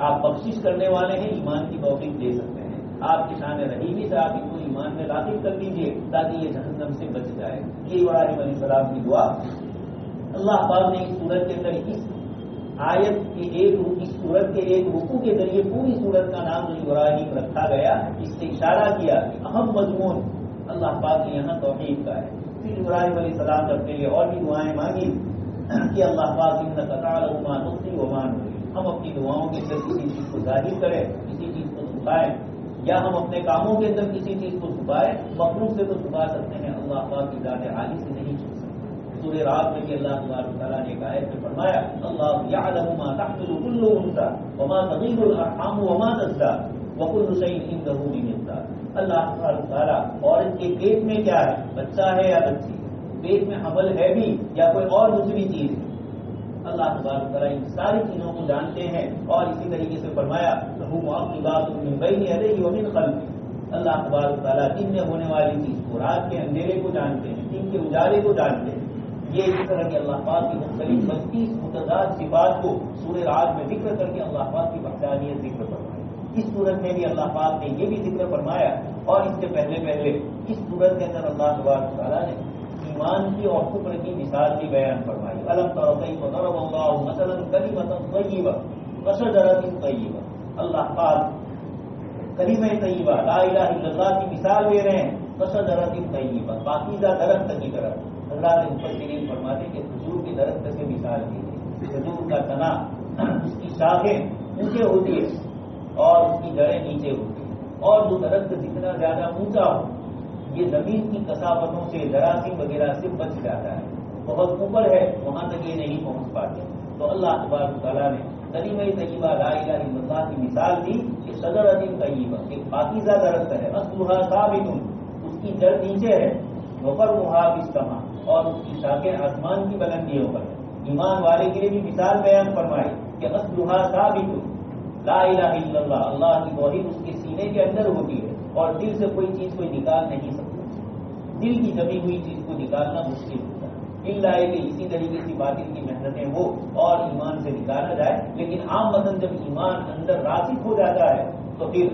آپ بخشش کرنے والے ہیں، ایمان کی توفیق دے سکتے ہیں. آپ کی شان رحیمی سے آپ ان کو ایمان میں داخل کر دیجیے تاکہ یہ جہنم سے بچ جائے. یہ ابراہیم علیہ السلام کی دعا. اللہ پاک نے اس سورت کے اندر اس آیت کے اس سورت کے ایک رکوع کے ذریعے پوری سورت کا نام جو ابراہیم رکھا گیا اس سے اشارہ کیا کہ اہم مضمون اللہ پاک نے یہاں توحید کا ہے. پھر ابراہیم علیہ السلام نے اپنے لیے اور بھی دعائیں مانگی کہ اللہ پاک انک تعلم ما نخفی وما نعلن. ہم اپنی دعاؤں کے اندر کسی چیز کو ظاہر کریں، کسی چیز کو چھپائیں، یا ہم اپنے کاموں کے اندر کسی چیز کو چھپائیں. مخلوق سے تو چھپا سکتے ہیں، اللہ پاک کی ذات عالی سے نہیں چھپ سکتے. سورہ رات میں بھی اللہ تبارک تعالیٰ نے ایک آیت میں فرمایا اللہ یعلم ما تحمل كل انثى وما تغيض الارحام وما تزداد وكل شيء عنده بمقدار. اللہ تبارک تعالیٰ عورت کے پیٹ میں کیا ہے، بچہ ہے یا بچی، پیٹ میں حمل ہے بھی یا کوئی اور دوسری چیز ہے، اللہ تبارک تعالیٰ ان ساری چیزوں کو جانتے ہیں. اور اسی طریقے سے فرمایا لہو معقبات من بین یدیہ ومن خلفہ. اللہ تبارک تعالیٰ دن میں ہونے والی چیز کو، رات کے اندھیرے کو جانتے ہیں، دن کے اجالے کو جانتے ہیں. یہ اس طرح کے اللہ پاک کی مختلف 32 متضاد صفات کو سورہ رات میں ذکر کر کے اللہ پاک کی وحدانیت ذکر فرمائی. اس صورت میں بھی اللہ پاک نے یہ بھی ذکر فرمایا. اور اس سے پہلے اس صورت کے اندر اللہ تبارک تعالیٰ نے ایمان کی اور کفر کی مثال بھی بیان فرمائی. الم تر کیف ضرب اللہ مثلا کلمۃ طیبہ کشجرۃ طیبہ. اللہ پاک کلمہ طیبہ لا الہ الا اللہ کی مثال دے رہے ہیں. کشجرۃ طیبہ، پاکیزہ درخت کی طرح. حضرات مفسرین فرماتے ہیں کہ کھجور کے درخت سے مثال دی گئی. کھجور کا تنا، اس کی شاخیں اونچے ہوتی ہے اور اس کی جڑیں نیچے ہوتی ہیں. اور جو درخت جتنا زیادہ اونچا ہو یہ زمین کی کثافتوں سے، جراثیم وغیرہ سے بچ جاتا ہے. بہت اوپر ہے وہاں تک یہ نہیں پہنچ پاتے. تو اللہ تبارک تعالیٰ نے کلمہ طیبہ لا الہ الا اللہ کی مثال دی کہ شجرۃ طیبہ، ایک پاکیزہ درخت ہے. اصلھا ثابت، اس کی جڑ نیچے ہے. وفرعھا فی السماء، اور اس کی شاخیں آسمان کی بلندیوں پر ہے. ایمان والے کے لیے بھی مثال بیان فرمائی کہ اصلھا ثابت لا الہ الا اللہ. اللہ کی توحید اس کے سینے کے اندر ہوتی ہے اور دل سے کوئی چیز کوئی نکال نہیں سکتا. دل کی جمی ہوئی چیز کو نکالنا مشکل ہوتا ہے، الا ہے کہ اسی طریقے سے باطل کی محنتیں ہو اور ایمان سے نکالا جائے. لیکن عام مطلب جب ایمان اندر راسخ ہو جاتا ہے تو پھر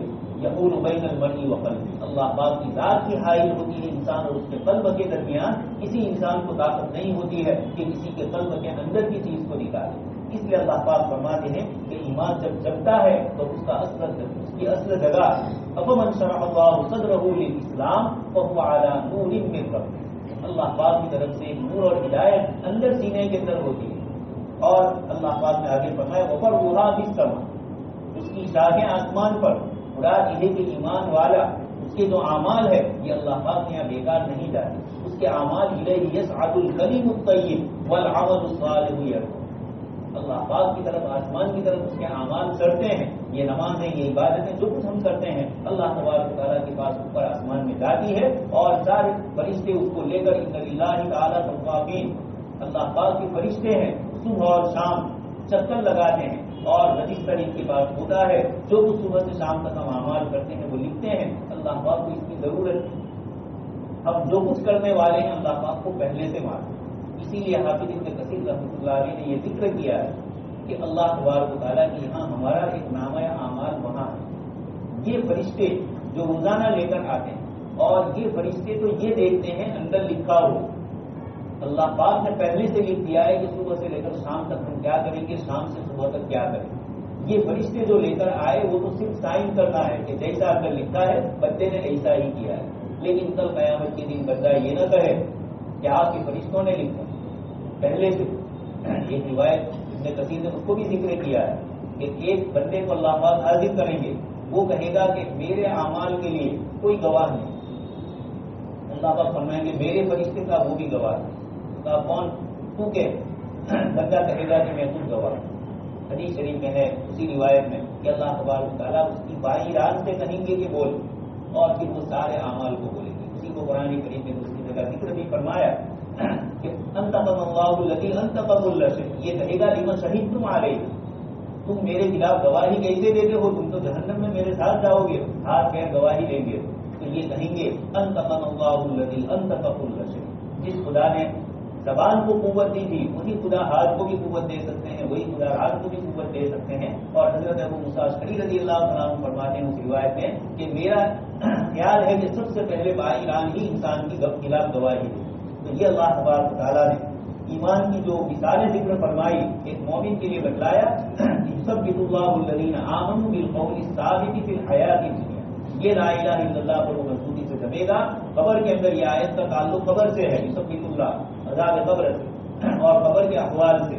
یقول بین المرء وقلبہ. اللہ پاک کی ذات کی حائل ہوتی ہے انسان اور اس کے قلب کے درمیان. کسی انسان کو طاقت نہیں ہوتی ہے کہ کسی کے قلب کے اندر کی چیز کو نکالے. اس لیے اللہ پاک فرماتے ہیں کہ ایمان جب جگتا ہے تو اس کی اصل جگہ افمن شرح اللہ صدرہ للاسلام فهو علی نور من ربہ. اللہ پاک کی طرف سے نور اور ہدایت اندر سینے کے اندر ہوتی ہے. اور اللہ پاک نے آگے فرمایا وفرعھا فی السماء، اس کی شاخیں آسمان پر. مراد یہ کہ ایمان والا اس کے جو اعمال ہے یہ اللہ پاک نے یہاں بیکار نہیں جاتے. اس کے اعمال الیہ یصعد الکلم الطیب والعمل الصالح یرفعہ. اللہ پاک کی طرف، آسمان کی طرف اس کے اعمال چڑھتے ہیں. یہ نمازیں، یہ عبادتیں، جو کچھ ہم کرتے ہیں اللہ تبارک و تعالیٰ کے پاس اوپر آسمان میں جاتی ہے اور سارے فرشتے اس کو لے کر ان للہ تعالیٰ توابین، اللہ پاک کے فرشتے ہیں، صبح اور شام چکر لگاتے ہیں اور رجسٹر ان کے پاس ہوتا ہے. جو کچھ صبح سے شام تک ہم اعمال کرتے ہیں وہ لکھتے ہیں. اللہ پاک کو اس کی ضرورت ہے. ہم جو کچھ کرنے والے ہیں اللہ پاک کو پہلے سے معلوم. اسی لیے حافظ ابن کثیر رحمۃ اللہ علیہ نے یہ ذکر کیا ہے کہ اللہ تبارک و تعالیٰ کے یہاں ہمارا ایک نامہ اعمال وہاں ہے. یہ فرشتے جو روزانہ لے کر آتے ہیں اور یہ فرشتے تو یہ دیکھتے ہیں اندر لکھا ہو. اللہ پاک نے پہلے سے لکھ دیا ہے کہ صبح سے لے کر شام تک ہم کیا کریں گے، شام سے صبح تک کیا کریں. یہ فرشتے جو لے کر آئے وہ تو صرف سائن کرنا ہے کہ جیسا اندر لکھا ہے بندے نے ایسا ہی کیا ہے. لیکن کل قیامت کے دن بندہ یہ نہ کہے کہ آپ کے فرشتوں نے لکھا پہلے سے. ایک روایت ابن کثیر نے اس کو بھی ذکر کیا ہے کہ ایک بندے کو اللہ پاک حاضر کریں گے، وہ کہے گا کہ میرے اعمال کے لیے کوئی گواہ نہیں. اللہ پاک فرمائیں گے میرے فرشتے کا وہ بھی گواہ ہے. کون؟ تو کہ بندہ کہے گا کہ میں خود گواہ. حدیث شریف میں ہے اسی روایت میں کہ اللہ تبارک و تعالیٰ اس کی بائیں رات سے کہیں گے کہ بول، اور پھر وہ سارے اعمال کو بولیں گے. اسی کو قرآن کریم میں دوسری جگہ ذکر بھی فرمایا کہ انتقم اللہ الذی انتقم کل شیء. یہ کہے گا لما شہدتم علیہ، تم میرے خلاف گواہی کیسے دیتے ہو، تم تو جہنم میں میرے ساتھ جاؤ گے، ہاتھ پیر گواہی دیں گے. تو یہ کہیں گے انتقم اللہ الذی انتقم کل شیء. جس خدا نے زبان کو قوت دی تھی وہی خدا ہاتھ کو بھی قوت دے سکتے ہیں، وہی خدا ہاتھ کو بھی قوت دے سکتے ہیں. اور حضرت ابو موسیٰ اشعری رضی اللہ عنہ فرماتے ہیں اس روایت میں کہ میرا خیال ہے کہ سب سے پہلے باعلان ہی انسان کی خلاف گواہی دے. تو یہ اللہ تبارک و تعالیٰ نے ایمان کی جو مثالیں ذکر فرمائی ایک مومن کے لیے بتلایا. یثبت اللہ الذین آمنوا بالقول الثابت فی الحیات الدنیا. یہ لا الہ الا اللہ پر وہ مضبوطی سے دبے گا. قبر کے اندر یہ آیت کا تعلق قبر سے ہے، یثبت اللہ عذاب قبر سے اور قبر کے احوال سے.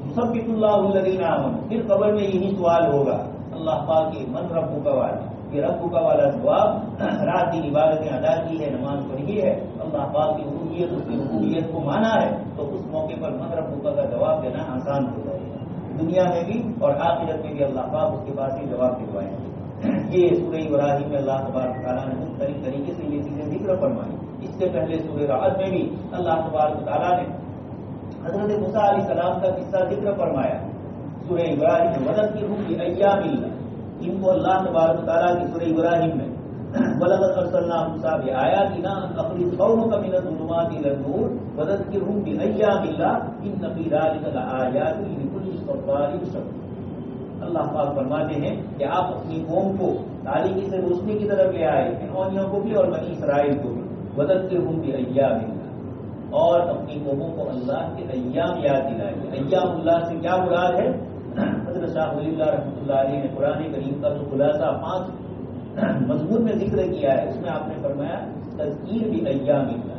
یثبت اللہ الذین آمنوا، پھر قبر میں یہی سوال ہوگا اللہ پاک کے من ربک والا. یہ رب کا والا جواب رات دن عبادتیں ادا کی ہے، نماز پڑھی ہے، اللہ پاک کی الوہیت اس کی ربوبیت کو مانا ہے، تو اس موقع پر من رب کا جواب دینا آسان ہو جائے گا. دنیا میں بھی اور آخرت میں بھی اللہ پاک اس کے پاس ہی جواب دلوائیں گے. یہ سورہ ابراہیم میں اللہ تبارک تعالیٰ نے مختلف طریقے سے یہ چیزیں ذکر فرمائی. اس سے پہلے سورہ رعد میں بھی اللہ تبارک تعالیٰ نے حضرت موسیٰ علیہ السلام کا قصہ ذکر فرمایا. سورہ ابراہیم میں وذکرہم بایام اللہ، ان کو اللہ تبارک تعالیٰ کی سورہ ابراہیم میں وَلَقَدْ أَرْسَلْنَا مُوسَىٰ بِآيَاتِنَا أَنْ أَخْرِجْ قَوْمَكَ مِنَ الظُّلُمَاتِ إِلَى النُّورِ وَذَكِّرْهُمْ بِأَيَّامِ اللَّهِ إِنَّ فِي ذَٰلِكَ لَآيَاتٍ لِكُلِّ صَبَّارٍ شَكُورٍ. اللہ پاک فرماتے ہیں کہ آپ اپنی قوم کو تاریکی سے روشنی کی طرف لے آئے، فرعونیوں کو بھی اور بنی اسرائیل کو بھی. وَذَكِّرْهُمْ بِأَيَّامِ اللَّهِ، اور اپنی قوموں کو اللہ کے ایام یاد دلائے. ایام اللہ سے کیا مراد ہے؟ حضرت شاہ ولی اللہ رحمۃ اللہ علیہ نے قرآن کریم کا جو خلاصہ 5 مضمون میں ذکر کیا ہے اس میں آپ نے فرمایا تذکیر بھی ایام اللہ.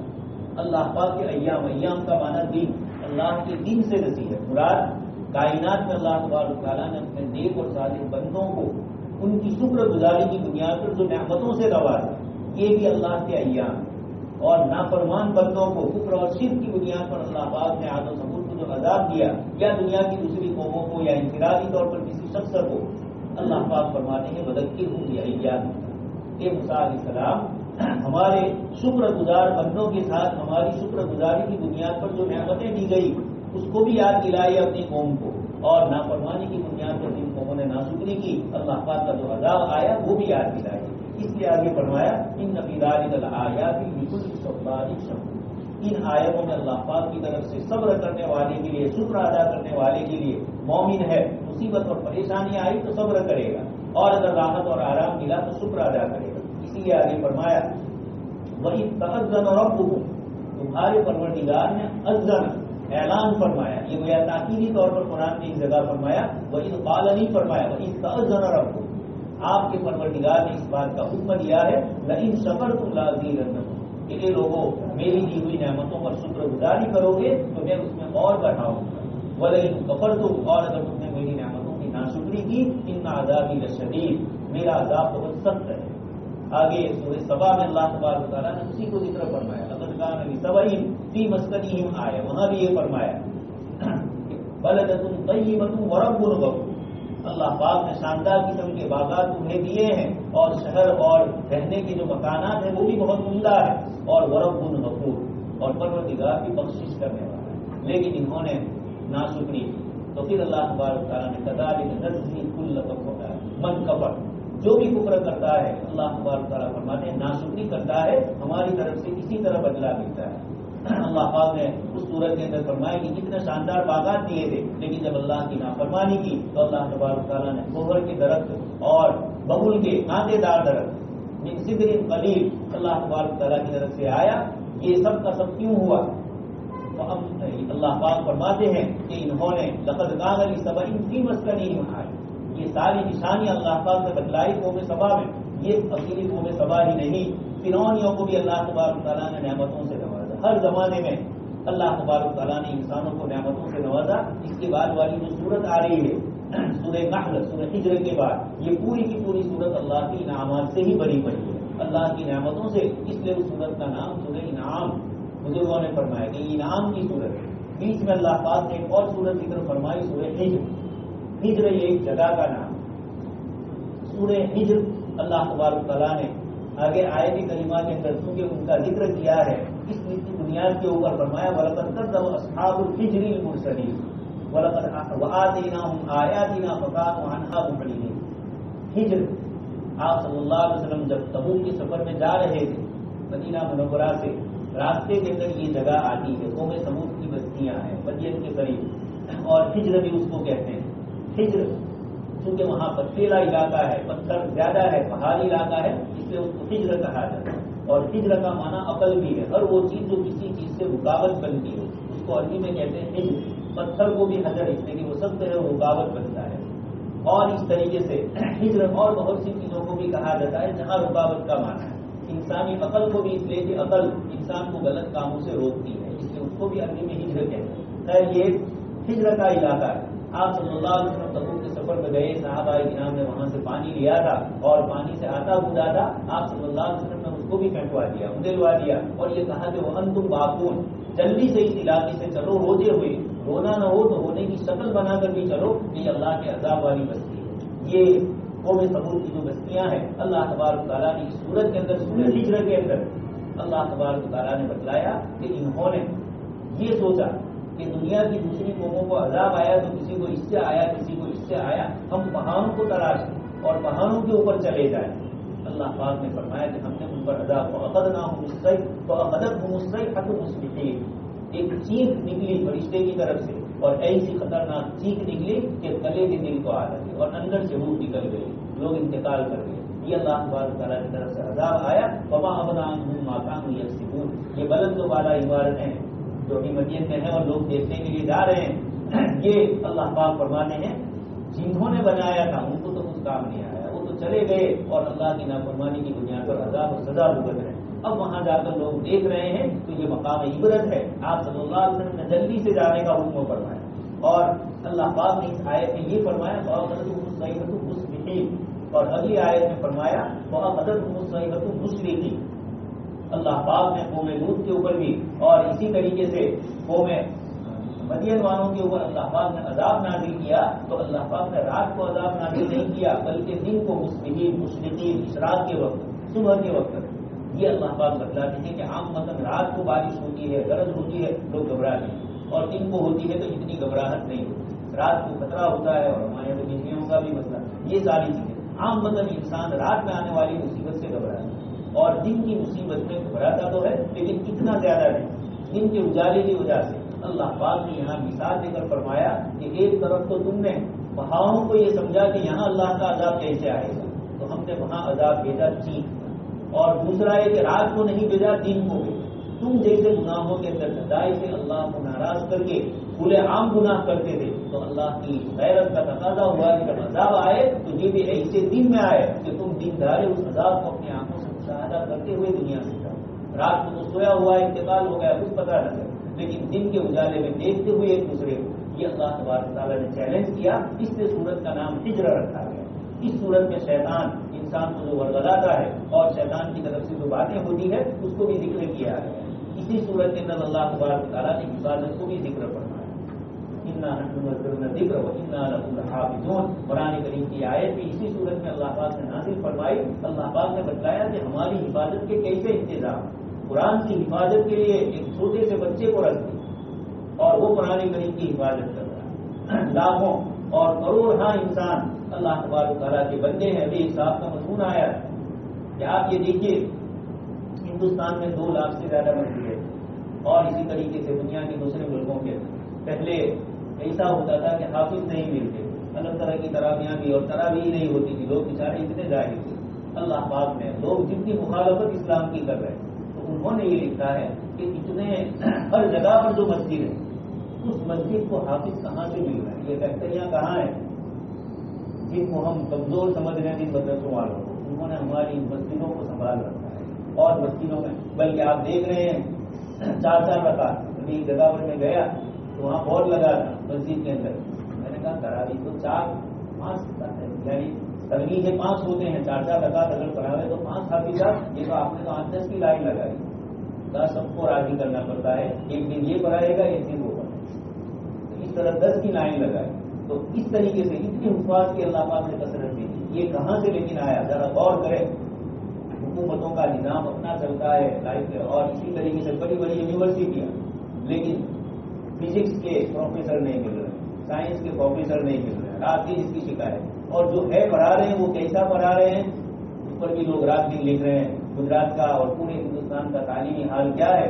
اللہ پاک کے ایام، ایام کا معنی دن، اللہ کے دن سے نصیحت مراد. کائنات میں اللہ تبارک تعالیٰ نے اپنے نیک اور صالح بندوں کو ان کی شکر گزاری کی بنیاد پر جو نعمتوں سے نوازا، یہ بھی اللہ کے ایام. اور نافرمان بندوں کو کفر اور شرک کی بنیاد پر اللہ پاک نے عاد و ثمود کو جو عذاب دیا، یا دنیا کی دوسری قوموں کو یا انفرادی طور پر کسی شخص کو، اللہ پاک فرماتے ہیں وذکرہم بایام. اے موسیٰ علیہ السلام ہمارے شکر گزار بندوں کے ساتھ ہماری شکر گزاری کی بنیاد پر جو نعمتیں دی گئی اس کو بھی یاد دلائے اپنی قوم کو، اور نافرمانی کی بنیاد پر جن قوموں نے ناشکری کی اللہ پاک کا جو عذاب آیا وہ بھی یاد دلائے. اس لیے آگے فرمایا ان فی ذالک لآیات لکل صبار شکور. ان آیتوں میں اللہ پاک کی طرف سے صبر کرنے والے کے لیے، شکر ادا کرنے والے کے لیے، مومن ہے مصیبت اور پریشانی آئی تو صبر کرے گا، اور اگر راحت اور آرام ملا تو شکر ادا کرے گا. اسی لیے آگے فرمایا وَإِذْ تَأَذَّنَ رَبُّكُمْ، تمہارے پروردگار نے اذن اعلان فرمایا. یہ گویا تاکیدی طور پر قرآن نے اس جگہ فرمایا، وَإِذْ قَالَ نہیں فرمایا وَإِذْ تَأَذَّنَ رَبُّكُمْ. آپ کے پروردگار نے اس بات کا حکم دیا ہے لئن شکرتم لأزیدنکم، کہ اے لوگوں میری دی ہوئی نعمتوں پر شکر گزاری کرو گے تو میں اس میں اور بڑھاؤں گا. وَلَئِن کفرتم، اور اگر تم نے میری نعمتوں کی ناشکری کی ان عذابی لشدید، میرا عذاب بہت سخت ہے. آگے سورہ سبا میں اللہ تبارک و تعالیٰ نے اسی کو ذکر فرمایا لقد کان لسبع فی مسکنہم آیہ، وہاں بھی یہ فرمایا بلدۃ طیبۃ ورب غفور، اللہ پاک نے شاندار قسم کے باغات تمہیں دیے ہیں اور شہر اور رہنے کے جو مکانات ہیں وہ بھی بہت عمدہ ہے، اور ورب غفور، اور پروردگار بھی بخشش کرنے والا ہے، لیکن انہوں نے ناشکری کی تو پھر اللہ تبارک تعالیٰ نے کذالک نجزی کل من کفر، جو بھی کفر کرتا ہے اللہ تبارک تعالیٰ فرماتے ہیں ناشکری کرتا ہے ہماری طرف سے اسی طرح بدلہ ملتا ہے۔ اللہ پاک نے اس سورت کے اندر فرمایا کہ کتنے شاندار باغات دیے تھے، لیکن جب اللہ کی نافرمانی کی تو اللہ تبارک تعالیٰ نے کوہر کے درخت اور ببول کے کانٹے دار درخت من سدر قلیل اللہ تبارک تعالیٰ کی طرف سے آیا، یہ سب کا سب کیوں ہوا؟ تو اب اللہ پاک فرماتے ہیں کہ انہوں نے لقد کان لسبع فی مسکنہم آیۃ، یہ ساری نشانیاں اللہ پاک نے بتلائی قوم سبا میں، یہ اکیلی قوم سبا ہی نہیں، فرعونیوں کو بھی اللہ تبارک تعالیٰ نے نعمتوں سے نوازا، ہر زمانے میں اللہ تبارک تعالیٰ نے انسانوں کو نعمتوں سے نوازا۔ اس کے بعد والی جو صورت آ رہی ہے سورہ نحل، سورہ ہجر کے بعد، یہ پوری کی پوری صورت اللہ کی انعامات سے ہی بھری پڑی ہے، اللہ کی نعمتوں سے، اس لیے اس صورت کا نام سورہ انعام، بزرگوں نے فرمایا کہ انعام کی صورت ہے۔ بیچ میں اللہ پاک نے ایک اور صورت ذکر فرمائی سورہ ہجر، ہجر یہ ایک جگہ کا نام، سورہ ہجر اللہ تبارک تعالیٰ نے آگے آیت کریمہ کے اندر چونکہ ان کا ذکر کیا ہے اس بنیاد کے اوپر فرمایا وَلَقَدْ كَذَّبَ أَصْحَابُ الْحِجْرِ الْمُرْسَلِينَ وَآتَيْنَاهُمْ آيَاتِنَا فَكَانُوا عَنْهَا مُعْرِضِينَ۔ ہجر، آپ صلی اللہ علیہ وسلم جب تبوک کے سفر میں جا رہے تھے مدینہ منورہ سے، راستے کے اندر یہ جگہ آتی ہے، قوم سمود کی بستیاں ہیں مدین کے قریب، اور ہجر بھی اس کو کہتے ہیں۔ ہجر چونکہ وہاں پتھریلا علاقہ ہے، پتھر زیادہ ہے، پہاڑی علاقہ ہے، اس لیے اس کو ہجر کہا جاتا ہے، اور ہجر کا معنی عقل بھی ہے، ہر وہ چیز جو کسی چیز سے رکاوٹ بنتی ہے اس کو عربی میں کہتے ہیں ہجر، پتھر کو بھی حجر اس لیے کہ وہ سب سے رکاوٹ بنتا ہے، اور اس طریقے سے ہجر اور بہت سی چیزوں کو بھی کہا جاتا ہے جہاں رکاوٹ کا معنی ہے، انسانی عقل کو بھی اس لیے کہ عقل انسان کو غلط کاموں سے روکتی ہے، اس لیے اس کو بھی عربی میں ہجر کہتے ہیں۔ خیر یہ ہجر کا علاقہ ہے، آپ صلی اللہ علیہ وسلم تبوک کے سفر میں گئے، صحابہ کرام نے وہاں سے پانی لیا تھا اور پانی سے آتا بودا تھا، آپ صلی اللہ علیہ وسلم نے اس کو بھی پھینکوا دیا، اندلوا دیا، اور یہ کہا کہ وَأَنْتُمْ بَاقُونَ، جلدی سے اس علاقے سے چلو، روتے ہوئے، رونا نہ ہو تو ہونے کی شکل بنا کر بھی چلو، یہ اللہ کے عذاب والی بستی ہے۔ یہ قوم ثمود کی جو بستیاں ہیں اللہ تبارک تعالیٰ نے اس سورت کے اندر سورہ ہجر کے اندر اللہ تبارک تعالیٰ نے بتلایا کہ انہوں نے یہ سوچا کہ دنیا کی دوسری قوموں کو عذاب آیا تو کسی کو اس سے آیا، کسی کو اس سے آیا، ہم پہاڑوں کو تراشیں اور پہاڑوں کے اوپر چلے جائیں۔ اللہ پاک نے فرمایا کہ ہم نے ان پر عذاب فَأَخَذْنَاهُمُ الصَّيْحَةُ فَأَخَذَتْهُمُ الصَّيْحَةُ مُصْبِحِينَ، ایک چیخ نکلی فرشتے کی طرف سے، اور ایسی خطرناک چیخ نکلی کہ گلے کے دل کو آ لگی اور اندر سے روح نکل گئی، لوگ انتقال کر گئے۔ یہ اللہ تبارک تعالیٰ کی طرف سے عذاب آیا، وَمَا أَغْنَىٰ عَنْهُم مَّا كَانُوا يَكْسِبُونَ، یہ بلند و بالا عمارتیں ہیں جو ابھی مدین میں ہیں اور لوگ دیکھنے کے لیے جا رہے ہیں، یہ اللہ پاک فرماتے ہیں جنہوں نے بنایا تھا ان کو تو کچھ کام نہیں آیا، وہ تو چلے گئے اور اللہ کی نافرمانی کی بنیاد پر عذاب و سزا بھگت رہے ہیں۔ اب وہاں جا کر لوگ دیکھ رہے ہیں تو یہ مقام عبرت ہے، آپ صلی اللہ علیہ وسلم نے جلدی سے جانے کا حکم فرمایا، اور اللہ پاک نے اس آیت میں یہ فرمایا فَأَخَذَتْهُمُ الصَّيْحَةُ مُصْبِحِينَ، اور اگلی آیت میں فرمایا فَأَخَذَتْهُمُ الصَّيْحَةُ مُشْرِقِينَ، اللہ پاک نے قوم لوط کے اوپر بھی اور اسی طریقے سے قوم مدین والوں کے اوپر اللہ پاک نے عذاب نازل کیا، تو اللہ پاک نے رات کو عذاب نازل نہیں کیا بلکہ دن کو مصبحین، مشرقین، اشراق کے وقت، صبح کے وقت۔ یہ اللہ پاک بتلاتے ہیں کہ عام مطلب رات کو بارش ہوتی ہے، گرج ہوتی ہے، لوگ گھبراتے ہیں، اور دن کو ہوتی ہے تو اتنی گھبراہٹ نہیں ہوتی، رات کو خطرہ ہوتا ہے اور ہمارے یہاں بجلیوں کا بھی مسئلہ، یہ ساری چیزیں عام مطلب انسان رات میں آنے والی مصیبت سے گھبراتا ہے اور دن کی مصیبت میں گھبراتا تو ہے لیکن اتنا زیادہ نہیں، دن کے اجالے کی وجہ سے۔ اللہ پاک نے یہاں مثال دے کر فرمایا کہ ایک طرف تو تم نے پہاڑوں کو یہ سمجھا کہ یہاں اللہ کا عذاب کیسے آئے گا، تو ہم نے وہاں عذاب بھیجا چیخ، اور دوسرا ہے کہ رات کو نہیں بھیجا دن کو بھیجا۔ تم جیسے گناہوں کے اندر سدائی سے اللہ کو ناراض کر کے کھلے عام گناہ کرتے تھے تو اللہ کی غیرت کا تقاضا ہوا کہ جب عذاب آئے تو یہ بھی ایسے دن میں آئے کہ تم دن دھارے اس عذاب کو اپنی آنکھوں سے مشاہدہ کرتے ہوئے دنیا سے جاؤ۔ رات کو تو سویا ہوا ہے، انتقال ہو گیا، کچھ پتہ نہ چلا، لیکن دن کے اجالے میں دیکھتے ہوئے ایک دوسرے کو، یہ اللہ تبارک تعالیٰ نے چیلنج کیا، اس سے سورت کا نام ہجر رکھا گیا۔ اس سورت میں شیطان انسان کو جو ورگلاتا ہے اور شیطان کی طرف سے جو باتیں ہوتی ہے اس کو بھی ذکر کیا ہے۔ اسی سورت کے اندر اللہ تبارک تعالیٰ نے حفاظت کو بھی ذکر فرمایا۔ انا نحن نزلنا الذکر وانا لہ لحافظون. قرآن کریم کی آیت بھی اسی صورت میں اللہ پاک نے نازل فرمائی. اللہ پاک نے بتلایا کہ ہماری حفاظت کے کیسے انتظام. قرآن کی حفاظت کے لیے ایک چھوٹے سے بچے کو رکھ دیا اور وہ قرآن کریم کی حفاظت کر رہا ہے. لاکھوں اور کروڑ انسان اللہ تبارک تعالیٰ کے بندے ہیں. ابھی صاحب کا مضمون آیا کہ آپ یہ دیکھیے ہندوستان میں 2 لاکھ سے زیادہ مسجدیں اور اسی طریقے سے دنیا کے دوسرے ملکوں کے پہلے ایسا ہوتا تھا کہ حافظ نہیں ملتے, الگ طرح کی تراویحاں بھی اور تراویح نہیں ہوتی تھی. لوگ بیچارے اتنے جاہل تھے. اللہ پاک نے لوگ جتنی مخالفت اسلام کی کر رہے ہیں تو انہوں نے یہ لکھا ہے کہ اتنے ہر جگہ پر جو مسجد ہے اس مسجد کو حافظ کہاں سے مل رہے ہیں. یہ فیکٹریاں کہاں ہیں جن کو ہم کمزور سمجھ رہے ہیں جن مدرسوں والوں کو, انہوں نے ہماری مسجدوں کو سنبھال رکھا ہے. اور مسجدوں میں بلکہ آپ دیکھ رہے ہیں 4 رکعت. ابھی جگہ پر میں گیا تو وہاں بورڈ لگا تھا مسجد کے اندر. میں نے کہا تراویح تو 4-5 یعنی تراویح کے 5 ہوتے ہیں, 4 رکعت اگر پڑھاوے تو 5 حافظات. یہ تو آپ نے تو 8-10 کی لائن لگائی. سب کو راضی کرنا پڑتا ہے. ایک دن یہ پڑھائے گا ایک دن وہ پڑھائے, اس طرح 10 کی لائن لگائی. تو اس طریقے سے اتنی حفاظ کی اللہ پاک نے کثرت دی. یہ کہاں سے لیکن آیا ذرا غور کرے. حکومتوں کا نظام اپنا چلتا ہے لائف میں اور اسی طریقے سے بڑی بڑی یونیورسٹیاں, لیکن فزکس کے پروفیسر نہیں مل رہے, سائنس کے پروفیسر نہیں مل رہے. رات دن اس کی شکایت. اور جو ہے پڑھا رہے ہیں وہ کیسا پڑھا رہے ہیں اس پر بھی لوگ رات دن لکھ رہے ہیں. گجرات کا اور پورے ہندوستان کا تعلیمی حال کیا ہے.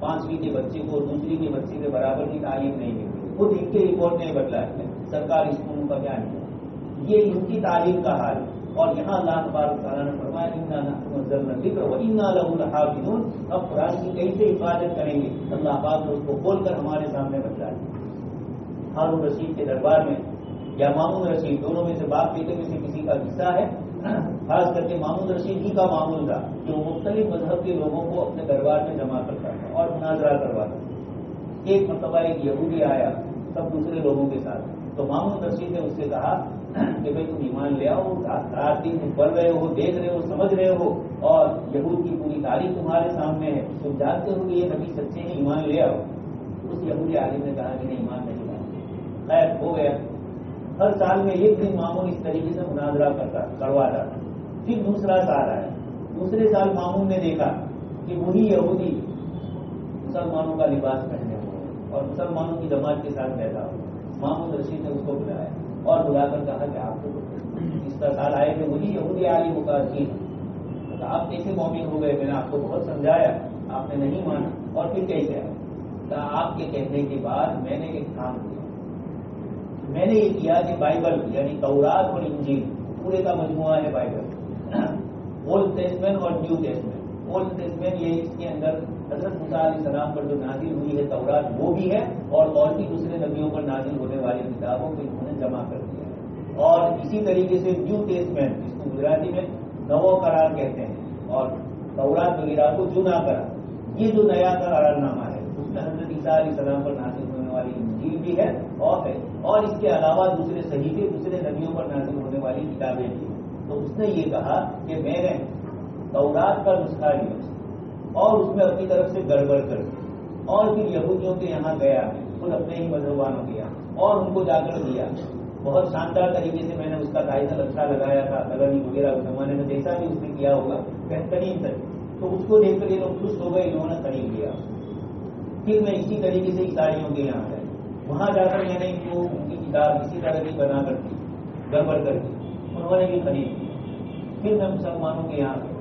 5ویں کے بچے کو 2ری کے بچے کے برابر کی تعلیم نہیں مل رہی. خود ان کے رپورٹ نے بدلا ہے سرکاری اسکولوں کا کیا نہیں. یہ ان کی تعلیم کا حال. اور یہاں اللہ تبارک تعالیٰ نے فرمایا انا نحن نزلنا الذکر وانا لہ لحافظون. اب قرآن کی کیسے حفاظت کریں گے اللہ پاک نے اس کو کھول کر ہمارے سامنے بتلا دیا. ہارون رشید کے دربار میں یا مامون رشید, دونوں میں سے باپ بیٹے میں سے کسی کا قصہ ہے. خاص کر کے مامون رشید ہی کا معمول تھا کہ وہ مختلف مذہب کے لوگوں کو اپنے دربار میں جمع کرتا تھا اور مناظرہ کرواتا تھا. ایک مرتبہ ایک یہودی آیا سب دوسرے لوگوں کے ساتھ. تو مامون رشید نے اس سے کہا کہ بھائی تم ایمان لے آؤ, رات دن پڑھ رہے ہو, دیکھ رہے ہو, سمجھ رہے ہو اور یہود کی پوری تاریخ تمہارے سامنے ہے, تم جانتے ہو کہ یہ نبی سچے ہیں, ایمان لے آؤ. اس یہودی عالم نے کہا کہ نہیں ایمان نہیں لاؤ. خیر ہو گیا. ہر سال میں ایک دن مامون اس طریقے سے مناظرہ کرواتا تھا. پھر دوسرا سال آیا. دوسرے سال مامون نے دیکھا کہ وہی یہودی مسلمانوں کا لباس پہنے ہوئے اور مسلمانوں کی جماعت کے ساتھ بیٹھا ہو. مامون رشید نے اس کو بلایا اور بلا کر کہا کہ آپ کو اس کا سال آئے کہ وہی یہودی عالم کا چیز آپ کیسے مومن ہو گئے. میں نے آپ کو بہت سمجھایا, آپ نے نہیں مانا. اور پھر کیسے آیا. آپ کے کہنے کے بعد میں نے ایک کام کیا. میں نے یہ کیا کہ بائبل یعنی تورات اور انجیل پورے کا مجموعہ ہے بائبل, اولڈ ٹیسٹمنٹ اور نیو ٹیسٹمنٹ. اولڈ ٹیسٹمنٹ یہ اس کے اندر حضرت موسیٰ علیہ السلام پر جو نازل ہوئی ہے تورات وہ بھی ہے اور بھی دوسرے نبیوں پر نازل ہونے والی کتابوں کو انہوں نے جمع کر دیا ہے. اور اسی طریقے سے نیو ٹیسٹمنٹ جس کو گجراتی میں نو قرار کہتے ہیں اور تورات وغیرہ کو جنا کرا, یہ جو نیا قرار نامہ ہے اس میں حضرت عیسیٰ علیہ السلام پر نازل ہونے والی انجیل بھی ہے اور اس کے علاوہ دوسرے صحیفے دوسرے نبیوں پر نازل ہونے والی کتابیں بھی ہیں. تو اس نے یہ کہا کہ میں نے تورات کا نسخہ لیا اور اس میں اپنی طرف سے گڑبڑ کر دی اور پھر یہودیوں کے یہاں گیا, خود اپنے ہی مذہب والوں کے یہاں, اور ان کو جا کر دیا. بہت شاندار طریقے سے میں نے اس کا ٹائٹل اچھا لگایا تھا, لگنی وغیرہ اس زمانے میں جیسا بھی اس نے کیا ہوگا بہترین تھا. تو اس کو دیکھ کر یہ لوگ خوش ہو گئے, انہوں نے خرید لیا. پھر میں اسی طریقے سے عیسائیوں کے یہاں گیا, وہاں جا کر میں نے ان کی کتاب اسی طرح کی بنا کر دی, گڑبڑ کر دی, انہوں نے بھی خرید لی. پھر میں مسلمانوں کے یہاں گیا,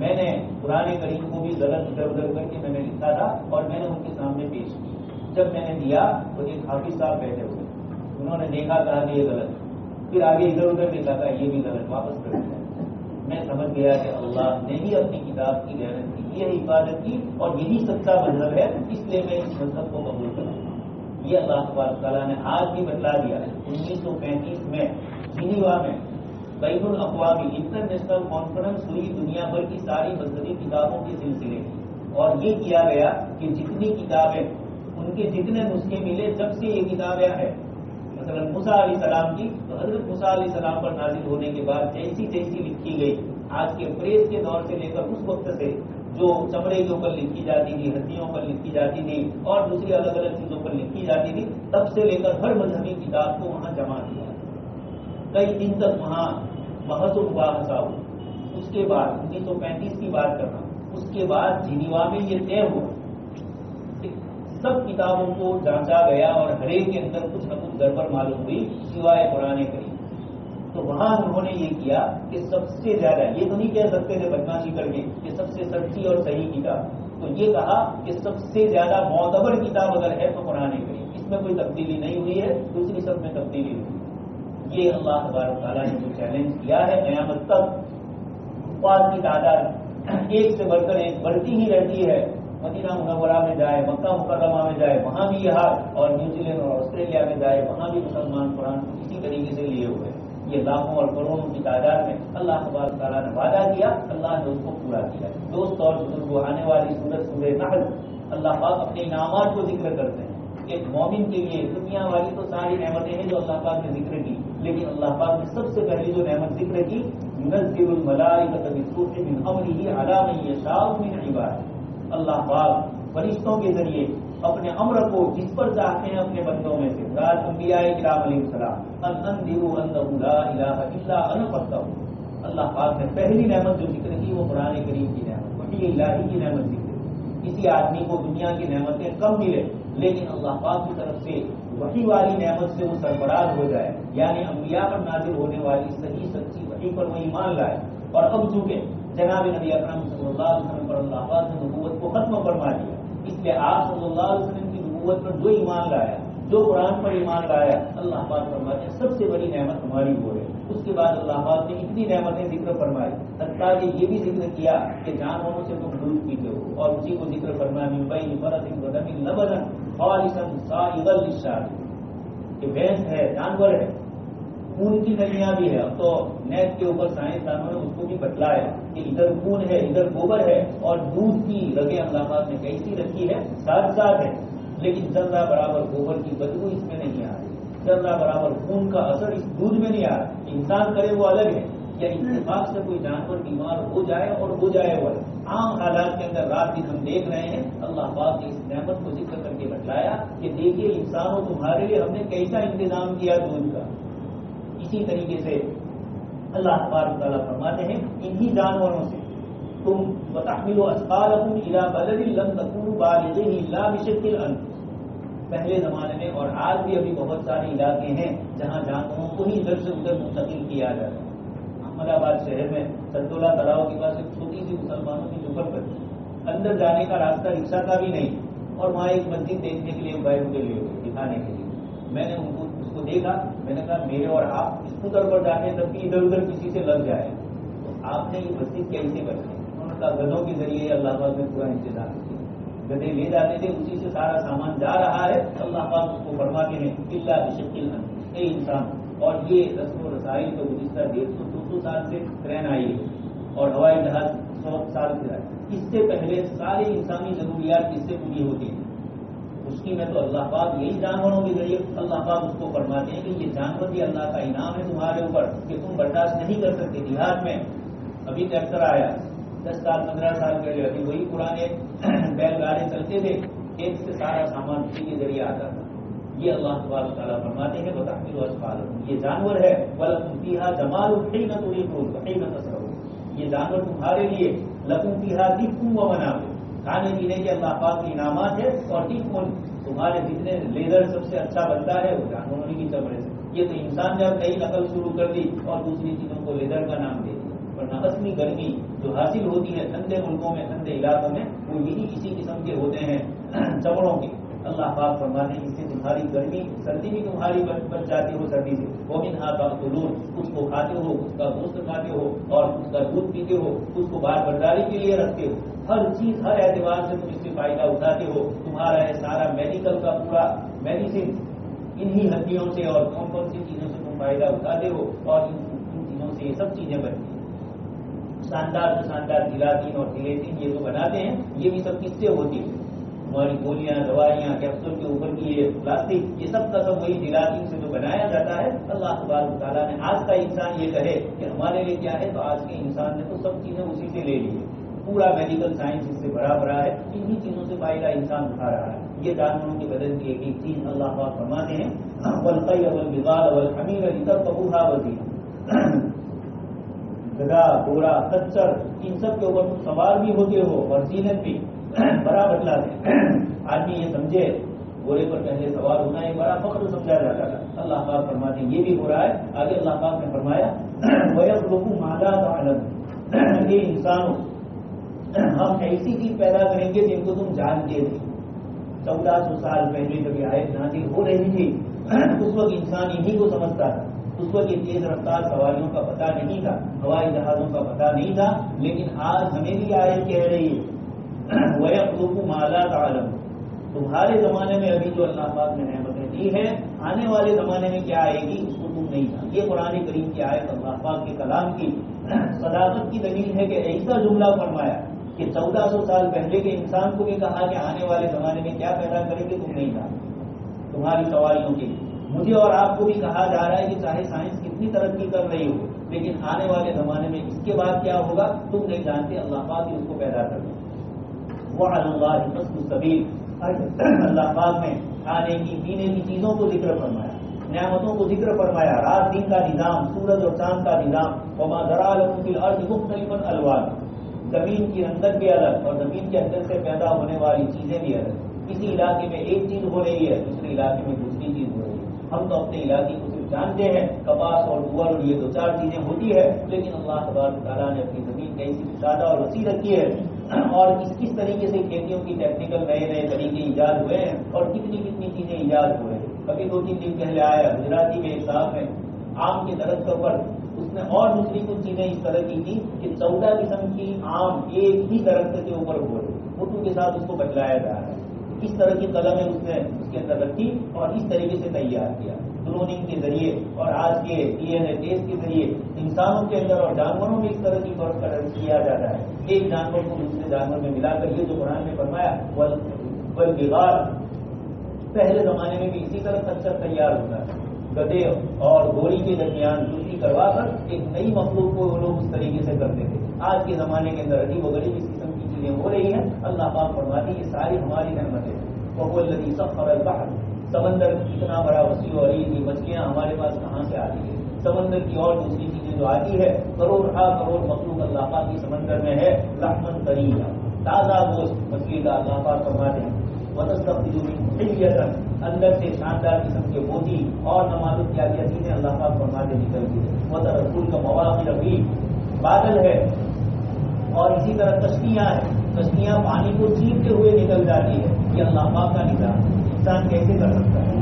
میں نے قرآن کریم کو بھی غلط ادھر ادھر کر کے میں نے لکھا تھا اور میں نے ان کے سامنے پیش کی. جب میں نے دیا تو ایک حافظ صاحب بیٹھے ہوئے, انہوں نے دیکھا کہا کہ یہ غلط, پھر آگے ادھر ادھر دیکھا تھا یہ بھی غلط, واپس کر دیا. میں سمجھ گیا کہ اللہ نے ہی اپنی کتاب کی محنت کی, یہ حفاظت کی اور یہی سچا مذہب ہے, اس لیے میں اس مذہب کو قبول کروں. یہ اللہ تبارک تعالیٰ نے آج بھی بتلا دیا ہے. 1935 میں جنیوا میں بین الاقوامی انٹرنیشنل کانفرنس ہوئی دنیا بھر کی ساری مذہبی کتابوں کے سلسلے کی, اور یہ کیا گیا کہ جتنی کتابیں ان کے جتنے نسخے ملے جب سے یہ کتابیں ہیں, مثلا موسیٰ علیہ السلام کی, تو حضرت موسیٰ علیہ السلام پر نازل ہونے کے بعد جیسی جیسی لکھی گئی, آج کے پریس کے دور سے لے کر اس وقت سے جو چمڑے کے اوپر لکھی جاتی تھی، ہڈیوں پر لکھی جاتی تھی اور دوسری الگ الگ چیزوں پر لکھی جاتی تھی، تب سے لے کر ہر مذہبی کتاب کو وہاں جمع کیا، کئی دن تک وہاں بحث و مباحثہ ہوا۔ اس کے بعد 1935 کی بات کر رہا ہوں، اس کے بعد جنیوا میں یہ طے ہوا، سب کتابوں کو جانچا گیا اور ہر ایک کے اندر کچھ نہ کچھ گڑبڑ معلوم ہوئی سوائے قرآن کریم۔ تو وہاں انہوں نے یہ کیا کہ سب سے زیادہ، یہ تو نہیں کہہ سکتے تھے بدماشی کر کے کہ سب سے سچی اور صحیح کتاب، تو یہ کہا کہ سب سے زیادہ معتبر کتاب اگر ہے تو قرآن کریم، اس میں کوئی تبدیلی نہیں ہوئی ہے، دوسری سب میں تبدیلی ہوئی۔ یہ اللہ تبارک تعالیٰ نے جو چیلنج کیا ہے، قیامت تک حفاظ کی تعداد ایک سے بڑھ کر ایک بڑھتی ہی رہتی ہے۔ مدینہ منورہ میں جائے، مکہ مکرمہ میں جائے، وہاں بھی یہ حال، اور نیوزی لینڈ اور آسٹریلیا میں جائے، وہاں بھی مسلمان قرآن کو اسی طریقے سے لیے ہوئے ہیں۔ یہ لاکھوں اور کروڑوں کی تعداد میں اللہ تبارک تعالیٰ نے وعدہ کیا، اللہ نے اس کو پورا کیا۔ دوست اور بزرگوں، آنے والی سورہ نحل، اللہ پاک اپنے انعامات کو ذکر کرتے ہیں۔ ایک مومن کے لیے دنیا والی تو ساری نعمتیں ہیں جو اللہ پاک نے ذکر کی، لیکن اللہ پاک نے سب سے پہلی جو نعمت ذکر کی، ينزل الملائکۃ بالروح من امرہ علی من یشاء من عبادہ، اللہ پاک فرشتوں کے ذریعے اپنے امر کو جس پر چاہتے ہیں اپنے بندوں میں سے، مراد انبیاء کرام علیہ السلام، ان انذروا انہ لا الہ الا انا فاتقون۔ اللہ پاک نے پہلی نعمت جو ذکر کی وہ قرآن کریم کی نعمت، وحی الہی کی نعمت ذکر کی۔ کسی آدمی کو دنیا کی نعمتیں کم ملے، لیکن اللہ پاک کی طرف سے وحی والی نعمت سے وہ سرفراز ہو جائے، یعنی انبیاء پر نازل ہونے والی صحیح سچی وحی پر وہ ایمان لائے۔ اور اب چونکہ جناب نبی اکرم صلی اللہ علیہ وسلم پر اللہ پاک نے نبوت کو ختم فرما دیا، اس لیے آپ صلی اللہ علیہ وسلم کی نبوت پر جو ایمان لایا، جو قرآن پر ایمان لایا، اللہ پاک فرماتے ہیں سب سے بڑی نعمت ہماری وہ ہے۔ اس کے بعد اللہ پاک نے اتنی نعمتیں ذکر فرمائی، حتیٰ کہ یہ بھی ذکر کیا کہ جانوروں سے تم دودھ پیتے ہو، اور اسی کو ذکر فرمایا من بین فرث ودم لبنا خالصا سائغا للشاربین، کہ بھینس ہے، جانور ہے، خون کی نلیاں بھی ہے۔ اب تو نیٹ کے اوپر سائنسدانوں نے اس کو بھی بتلایا کہ ادھر خون ہے، ادھر گوبر ہے، اور دودھ کی رگیں اللہ پاک نے کیسی رکھی ہے، ساتھ ساتھ ہے، لیکن ذرہ برابر گوبر کی بدبو اس میں نہیں آ رہی، ذرہ برابر خون کا اثر اس دودھ میں نہیں آ رہا۔ انسان کرے وہ الگ ہے، یا اتفاق سے کوئی جانور بیمار ہو جائے اور ہو جائے وہ عام حالات کے اندر رات دن ہم دیکھ رہے ہیں، اللہ پاک نے اس نعمت کو ذکر کر کے بتلایا کہ دیکھیے انسانوں تمہارے لیے ہم نے کیسا انتظام کیا دودھ کا۔ اسی طریقے سے اللہ تبارک تعالیٰ فرماتے ہیں انہی جانوروں سے تم وتحملوا اثقالکم الی بلد لم تکونوا بالغیہ الا بشق الانفس، پہلے زمانے میں اور آج بھی ابھی بہت سارے علاقے ہیں جہاں جانوروں کو ہی ادھر سے ادھر منتقل کیا جاتا ہے۔ احمد آباد شہر میں سدولہ تلاؤ کے پاس ایک چھوٹی سی مسلمانوں کی جھوپڑپٹی، اندر جانے کا راستہ رکشا کا بھی نہیں، اور وہاں ایک مسجد دیکھنے کے لیے بھائی مجھے لے ہوئے دکھانے کے لیے۔ میں نے اس کو دیکھا، میں نے کہا میرے اور آپ اسکوٹر پر جاتے ہیں تب بھی ادھر ادھر کسی سے لگ جائے، تو آپ نے یہ مسجد کیسے بنائی؟ انہوں نے کہا گدھوں کے ذریعے اللہ پاک نے پورا انتظام کیا، گدھے لے جاتے تھے، اسی سے سارا سامان جا رہا ہے، اللہ پاک اس کو فرماتے ہیں الا بشق الانفس، اے انسان۔ اور یہ رسم و رسائی تو گزشتہ 150-200 سال سے ٹرین آئی ہے، اور ہوائی جہاز 100 سال سے آئی، اس سے پہلے ساری انسانی ضروریات کس سے پوری ہوتی ہیں؟ خشکی میں تو اللہ پاک یہی جانوروں کے ذریعے اللہ پاک اس کو فرماتے ہیں کہ یہ جانور بھی اللہ کا انعام ہے تمہارے اوپر کہ تم برداشت نہیں کر سکتے۔ دیہات میں ابھی ٹریکٹر آیا 10 سال 15 سال پہلے، ابھی وہی پرانے بیل گاڑی چلتے تھے، ایک سے سارا سامان اسی کے ذریعے آتا تھا۔ یہ اللہ تبارک تعالیٰ فرماتے ہیں وتحملوا اثقالکم، یہ جانور ہے، ولکم فیہا جمال حین تریحون وحین تسرحون، یہ جانور تمہارے لیے لکم فیہا دفء ومنافع، کھانے پینے کے اللہ پاک کے انعامات ہے، اور دفء تمہارے جتنے لیدر سب سے اچھا بنتا ہے وہ جانوروں کی چمڑے سے۔ یہ تو انسان نے اب نئی نقل شروع کر دی اور دوسری چیزوں کو لیدر کا نام دے دیا، ورنہ اصلی گرمی جو حاصل ہوتی ہے ٹھنڈے ملکوں میں، ٹھنڈے علاقوں میں، وہ یہی اسی قسم کے ہوتے ہیں چمڑوں کے۔ اللہ پاک فرماتے ہیں اس سے تمہاری گرمی، سردی بھی تمہاری بچ جاتی ہو سردی سے، ومنھا تاکلون، اس کو کھاتے ہو، اس کا گوشت کھاتے ہو اور اس کا دودھ پیتے ہو، اس کو بار برداری کے لیے رکھتے ہو، ہر چیز ہر اعتبار سے تم اس سے فائدہ اٹھاتے ہو۔ تمہارا ہے سارا میڈیکل کا پورا میڈیسن انہی ہڈیوں سے اور کون کون سی چیزوں سے تم فائدہ اٹھاتے ہو، اور ان چیزوں سے یہ سب چیزیں بنتی ہیں۔ شاندار سے شاندار جیلاٹین اور جیلیٹین یہ جو بناتے ہیں یہ بھی سب کس سے ہوتی ہے؟ ہماری گولیاں، دوائیاں، کیپسول کے اوپر کی یہ پلاسٹک، یہ سب کا سب وہی جیلاٹین سے جو بنایا جاتا ہے۔ اللہ تبارک تعالیٰ نے آج کا انسان یہ کہے کہ ہمارے لیے کیا ہے، تو آج کے انسان نے تو سب چیزیں اسی سے لے لی ہے، پورا میڈیکل سائنس اس سے بھرا پڑا ہے. انہی چیزوں سے فائدہ انسان اٹھا رہا ہے. یہ جانوروں کے بدن کی ایک ایک چیز اللہ پاک فرماتے ہیں والخیل والبغال والحمیر لترکبوها وزینہ. گدھا گھوڑا خچر ان سب کے اوپر سوار بھی ہوتے ہو اور زینت بھی بڑا بتلاتے ہیں. آدمی یہ سمجھے گھوڑے پر پہلے سوار ہونا ایک بڑا فخر سمجھا جاتا ہے. اللہ پاک فرماتے ہیں یہ بھی ہو رہا ہے. آگے اللہ پاک نے فرمایا وَيَخْلُقُ مَا لَا تَعْلَمُونَ. یہ انسانوں ہم ایسی چیز پیدا کریں گے جن کو تم جانتے تھے. 1400 سال پہلے جب یہ آیت نازل ہو رہی تھی اس وقت انسان انہی کو سمجھتا تھا. اس وقت یہ تیز رفتار سواریوں کا پتہ نہیں تھا, ہوائی جہازوں کا پتہ نہیں تھا. لیکن آج ہمیں بھی آیت کہہ رہی ہے وَيَخْلُقُ مَا لَا تَعْلَمُونَ. تمہارے زمانے میں ابھی جو اللہ پاک نے نعمتیں دی ہے آنے والے زمانے میں کیا آئے گی اس کو تم نہیں جانتے. یہ قرآن کریم کی آیت اللہ پاک کے کلام کی صداقت کی دلیل ہے کہ ایسا جملہ فرمایا کہ 1400 سال پہلے کے انسان کو بھی کہا کہ آنے والے زمانے میں کیا پیدا کریں گے تم نہیں جانتے تمہاری سواریوں کے لیے. مجھے اور آپ کو بھی کہا جا رہا ہے کہ چاہے سائنس کتنی ترقی کر رہی ہو لیکن آنے والے زمانے میں اس کے بعد کیا ہوگا تم نہیں جانتے. اللہ پاک ہی اس کو پیدا کر دے. وعلی اللہ قصد السبیل. اللہ پاک نے کھانے کی پینے کی چیزوں کو ذکر فرمایا, نعمتوں کو ذکر فرمایا, رات دن کا نظام, سورج اور چاند کا نظام. وما ذرا لكم في الارض مختلفا الوان. زمین کی رنگت بھی الگ اور زمین کے اندر سے پیدا ہونے والی چیزیں بھی الگ. کسی علاقے میں ایک چیز ہو رہی ہے دوسرے علاقے میں دوسری چیز ہو رہی ہے. ہم تو اپنے علاقے کو صرف جانتے ہیں کپاس اور ڈور اور یہ 2-4 چیزیں ہوتی ہے لیکن اللہ تبارک تعالیٰ نے اپنی زمین کیسی زیادہ اور وسیع رکھی ہے اور کس طریقے سے کھیتیوں کی ٹیکنیکل نئے نئے طریقے ایجاد ہوئے ہیں اور کتنی چیزیں ایجاد ہوئے ہیں. ابھی 2-3 دن پہلے آیا گجراتی میں ایک صاحب ہے آم کے درخت پر اس نے اور دوسری کچھ چیزیں اس طرح کی تھی کہ 14 قسم کی آم ایک ہی درخت کے اوپر ہوئے. فوٹو کے ساتھ اس کو بتلایا جا رہا ہے. اس طرح کی قلمیں اس نے اس کے اندر رکھی اور اس طریقے سے تیار کیا کلوننگ کے ذریعے اور آج کے DNA ٹیسٹ کے ذریعے انسانوں کے اندر اور جانوروں میں اس طرح کی فرق کیا جاتا ہے. ایک جانور کو دوسرے جانور میں ملا کر یہ جو قرآن نے فرمایا والبغال. پہلے زمانے میں بھی اسی طرح خچر تیار ہوتا ہے. گدھے اور گھوڑی کے درمیان دوسری کروا کر ایک نئی مخلوق کو وہ لوگ اس طریقے سے کرتے تھے. آج کے زمانے کے اندر عجیب و غریب اس قسم کی چیزیں ہو رہی ہیں. اللہ پاک فرماتی ہے یہ ساری ہماری نعمتیں ہیں. وهو الذي سخر البحر. سمندر اتنا بڑا وسیع اور یہ مچھلیاں ہمارے پاس کہاں سے آتی ہے. سمندر کی اور دوسری چیزیں جو آتی ہے کروڑ مخلوق اللہ پاک کی سمندر میں ہے. لحمن طریقہ تازہ گوشت مچھلی کا اللہ پاک فرماتے ہیں وتستخرج منه حلية. اندر سے شاندار قسم کے موتی اور نمازت کیا چیزیں اللہ پاک فرماتے نکلتی ہے. وترى الفلك مواخر فيه. بادل ہے اور اسی طرح کشتیاں ہیں. کشتیاں پانی کو چیرتے ہوئے نکل جاتی ہے. یہ اللہ پاک کا نظام انسان کیسے کر سکتا ہے.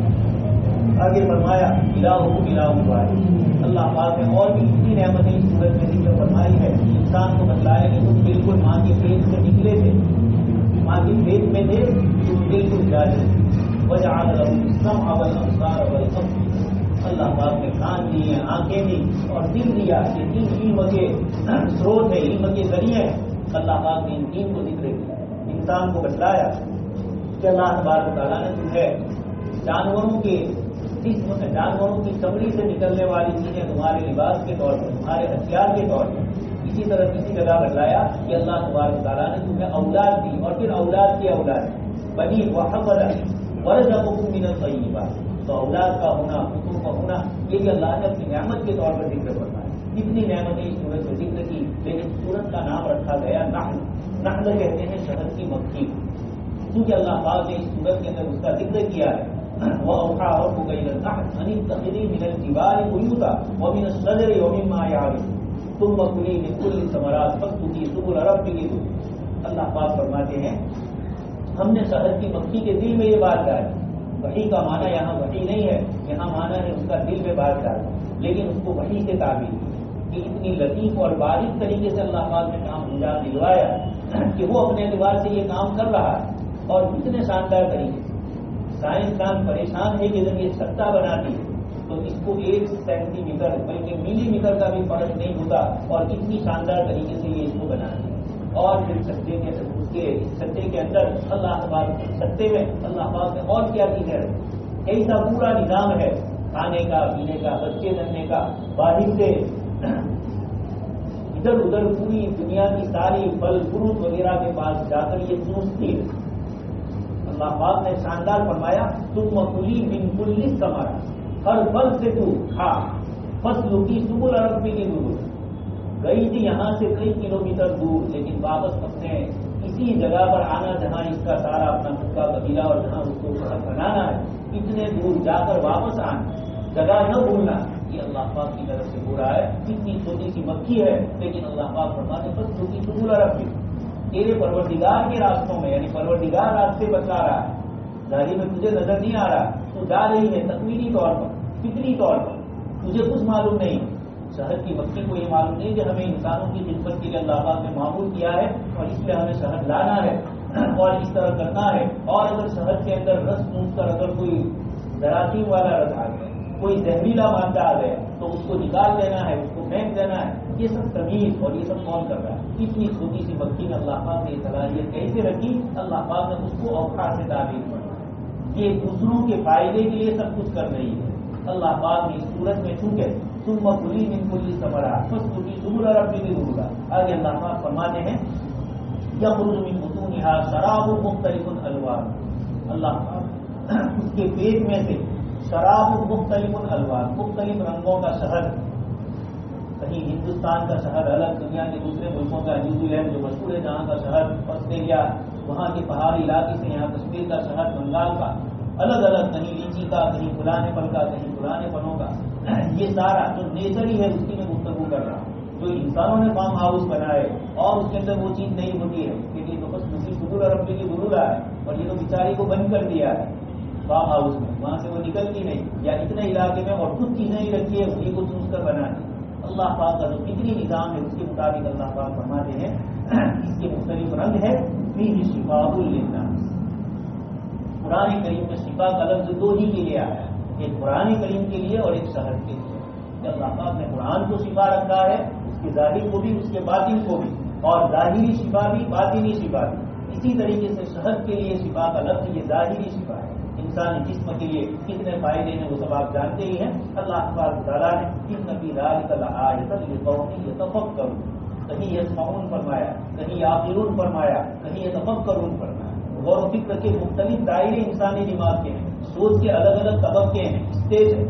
آگے فرمایا الہکم الہ واحد. اللہ پاک نے اور بھی کتنی نعمتیں اس صورت میں ذکر فرمائی ہے. انسان کو بتلایا کہ تم بالکل ماں کے پیٹ سے نکلے تھے, ماں کے پیٹ میں تھے, تم بالکل جاتے. وجعل له السمع والابصار والافئدة. اللہ پاک نے کان دیے, آنکھیں دی اور دل دیا. یہ 3 علم کے سروت ہے, علم کے ذریعے. اللہ پاک نے ان 3 کو ذکر کیا. انسان کو بتلایا کہ اللہ تبارک تعالیٰ نے تمہیں جانوروں کی چمڑی سے نکلنے والی چیزیں تمہارے لباس کے طور پر, تمہارے ہتھیار کے طور پر. اسی طرح کسی جگہ بتلایا کہ اللہ تبارک تعالیٰ نے تمہیں اولاد دی اور پھر اولاد کی اولاد بنی وحفظا ورزقکم من الطیبات. تو اولاد کا ہونا, پتوں کا ہونا, یہ بھی اللہ نے اپنی نعمت کے طور پر ذکر کرنا ہے. کتنی نعمتیں اس سورت میں ذکر کی لیکن سورت کا نام رکھا گیا نحل. نحل کہتے ہیں شہد کی مکھی, کیونکہ اللہ پاک نے اس سورت کے اندر اس کا ذکر کیا ہے. وَأَوْحَىٰ رَبُّكَ إِلَى النَّحْلِ أَنِ اتَّخِذِي مِنَ الْجِبَالِ بُيُوتًا وَمِنَ الشَّجَرِ وَمِمَّا يَعْرُشُونَ ثُمَّ كُلِي مِن كُلِّ الثَّمَرَاتِ فَاسْلُكِي سُبُلَ رَبِّكِ. اللہ پاک فرماتے ہیں ہم نے شہد کی مکھی کے دل میں یہ بات ڈالی. وحی کا معنی یہاں وحی نہیں ہے, یہاں معنی ہے اس کا دل میں بات ڈالی, لیکن اس کو وحی سے تعبیر کہ اتنی لطیف اور باریک طریقے سے اللہ پاک نے کام انجام دلوایا کہ وہ اپنے اعتبار سے یہ کام کر رہا ہے اور اتنے شاندار طریقے سے. سائنسدان پریشان ہے کہ جب یہ چھتا بناتی ہے تو اس کو 1 سینٹی میٹر بلکہ ملی میٹر کا بھی فرق نہیں ہوتا اور اتنی شاندار طریقے سے یہ اس کو بناتی ہے. اور پھر چھتے کے اندر اللہ تبارک چھتے میں اللہ پاک نے اور کیا چیزیں رکھی. ایسا پورا نظام ہے کھانے کا, پینے کا, بچے جننے کا, باہر سے ادھر ادھر پوری دنیا کی ساری پھل فروٹ وغیرہ کے پاس جا کر یہ چوستی ہے. اللہ پاک نے شاندار فرمایا تم کلی من کلی ثمرہ، ہر پھل سے تو کھا. فصل کی سبل ربی کی دور گئی تھی یہاں سے کئی کلومیٹر دور، لیکن واپس اپنے اسی جگہ پر آنا جہاں اس کا سارا اپنا خود کا قبیلہ اور جہاں اس کو بنانا ہے، اتنے دور جا کر واپس آنا، جگہ نہ بھولنا. یہ اللہ پاک کی طرف سے ہو رہا ہے. اتنی چھوٹی سی مکھی ہے لیکن اللہ پاک فرماتے بس جو کی سبول ربی، تیرے پروردگار کے راستوں میں، یعنی پروردگار راستے بتلا رہا ہے. ظاہر میں تجھے نظر نہیں آ رہا، تو جا رہی ہے تکوینی طور پر، فطری طور پر، تجھے کچھ معلوم نہیں. شہد کی مکھی کو یہ معلوم نہیں کہ ہمیں انسانوں کی خدمت کے لیے اللہ پاک نے معمول کیا ہے اور اس لیے ہمیں شہد لانا ہے اور اس طرح کرنا ہے. اور اگر شہد کے اندر رس چونس کر اگر کوئی جراثیم والا رس آ گیا، کوئی زہریلا مادہ آ گیا تو اس کو نکال دینا ہے، اس کو پھینک دینا ہے. یہ سب تمیز اور یہ سب کون کر رہا ہے؟ اتنی چھوٹی سی مکھی نے اللہ پاک نے یہ صلاحیت کیسے رکھی؟ اللہ پاک نے اس کو اوقات سے تعبیر پڑھا. یہ دوسروں کے فائدے کے لیے سب کچھ کر رہی ہے. اللہ پاک نے اس صورت میں چونکہ تم کلی من کلی ثمرہ فصل کی سبل ربی کی دور. آگے اللہ پاک فرماتے ہیں یخرج من بطونها شراب مختلف الوان. اللہ پاک اس کے پیٹ میں سے شراب مختلف الوان، مختلف رنگوں کا شہد. کہیں ہندوستان کا شہد الگ، دنیا کے دوسرے ملکوں کا، نیوزی لینڈ جو مشہور ہے جہاں کا شہد، آسٹریلیا وہاں کے پہاڑی علاقے سے یہاں کشمیر کا شہد، بنگال کا الگ الگ، کہیں لیچی کا، کہیں پرانے پھل کا، کہیں پرانے پھلوں کا. یہ سارا جو نیچر ہی ہے اس کی میں گفتگو کر رہا ہوں. جو انسانوں نے فارم ہاؤس بنائے اور اس کے اندر وہ چیز نہیں ہوتی ہے کہ یہ تو بس مسی سبول ربی کی ضرور ہے اور یہ تو بیچاری کو بند کر دیا ہے فارم ہاؤس میں، وہاں سے وہ نکلتی نہیں، یا اتنے علاقے میں اور کچھ چیزیں ہی رکھی ہے اسی کو چوز کر بنا دی. اللہ پاک کا جو فطری نظام ہے اس کے مطابق اللہ پاک فرماتے ہیں اس کے مختلف رنگ ہے. فیہ شفاء للناس. قرآن کریم میں شفا کا لفظ دو ہی کے لیے آیا ہے، ایک قرآن کریم کے لیے اور ایک شہد کے لیے. اللہ پاک نے قرآن کو شفا رکھا ہے، اس کے ظاہر کو بھی، اس کے باطن کو بھی، اور ظاہری شفا بھی باطنی شفا بھی. اسی طریقے سے شہد کے لیے شفا کا لفظ یہ ظاہری شفا ہے. انسانی جسم کے لیے کتنے فائدے ہیں وہ سب آپ جانتے ہی ہیں. اللہ تبارک تعالیٰ نے ان فی ذلک لآیۃ لقوم یتفکرون، کہیں یسمعون فرمایا، کہیں یعقلون فرمایا، کہیں یتفکرون فرمایا. غور و فکر کے مختلف دائرے انسانی دماغ کے ہیں، سوچ کے الگ الگ طبقے ہیں، اسٹیج ہے.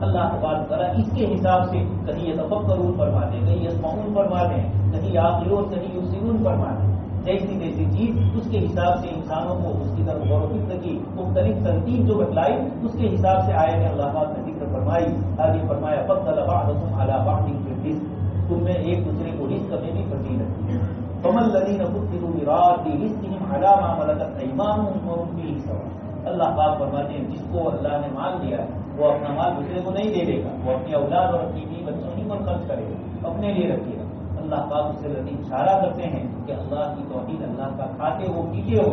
اللہ تبارک تعالیٰ اس کے حساب سے کہیں یتفکرون فرماتے ہیں، کہیں یسمعون فرماتے ہیں، کہیں یعقلون، کہیں یبصرون فرماتے ہیں. جیسی جیسی چیز اس کے حساب سے انسانوں کو اس کی طرف غور و فکر کی مختلف ترتیب جو بتلائی اس کے حساب سے آئے ہیں. اللہ پاک نے ذکر فرمائی. آگے فرمایا فضل بعضکم علی بعض فی الرزق، تم میں ایک دوسرے کو رزق میں بھی فضیلت دی. فمن الذین فضلوا براد رزقهم علی ما ملکت ایمانهم فهم فیہ سواء. اللہ پاک فرماتے ہیں جس کو اللہ نے مال دیا ہے وہ اپنا مال دوسرے کو نہیں دے دے گا، وہ اپنی اولاد اور اپنی بیوی بچوں ہی پر خرچ کرے گا، اپنے لیے رکھے گا. اللہ پاک اس سے لطیف اشارہ کرتے ہیں کہ اللہ کی توحید، اللہ کا کھاتے ہو پیتے ہو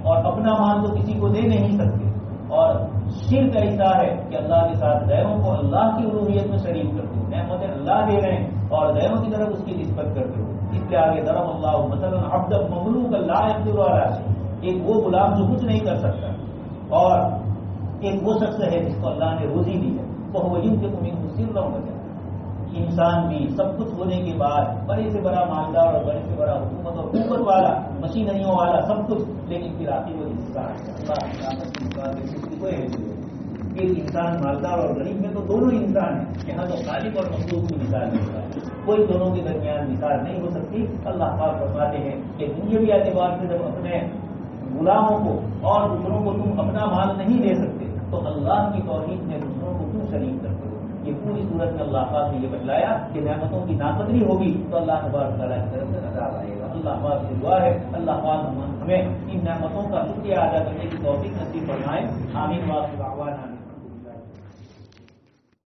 اور اپنا مال تو کسی کو دے نہیں سکتے. اور شرک ایسا ہے کہ اللہ کے ساتھ غیروں کو اللہ کی الوہیت میں شریک کرتے ہو. نعمتیں اللہ دے رہے ہیں اور غیروں کی طرف اس کی نسبت کرتے ہو. اس کے آگے ضرب اللہ مثلا عبدا مملوکا لا يقدر على شيء. ایک وہ غلام جو کچھ نہیں کر سکتا اور ایک وہ شخص ہے جس کو اللہ نے روزی دی ہے، تو وہ ينفق منه سرا وجهرا. انسان بھی سب کچھ ہونے کے بعد بڑے سے بڑا مالدار اور بڑے سے بڑا حکومت اور قوت والا، مشینریوں والا سب کچھ، لیکن پھر آتی وہ ایک انسان مالدار اور غریب میں تو دونوں انسان ہیں. یہاں تو خالق اور مخلوق کی مثال ملتا ہے، کوئی دونوں کے درمیان مثال نہیں ہو سکتی. اللہ پاک فرماتے ہیں کہ دنیاوی اعتبار سے جب اپنے غلاموں کو اور دوسروں کو تم اپنا مال نہیں دے سکتے تو اللہ کی توحید میں دوسروں کو کیوں شریک کرتے ہو؟ یہ پوری صورت میں اللہ پاک نے یہ بتلایا کہ نعمتوں کی ناقدری ہوگی تو اللہ تبارک تعالیٰ کی طرف سے عذاب آئے گا. اللہ پاک سے دعا ہے اللہ پاک ہمیں ان نعمتوں کا شکریہ ادا کرنے کی توفیق نصیب فرمائے. آمین. واخر دعوانا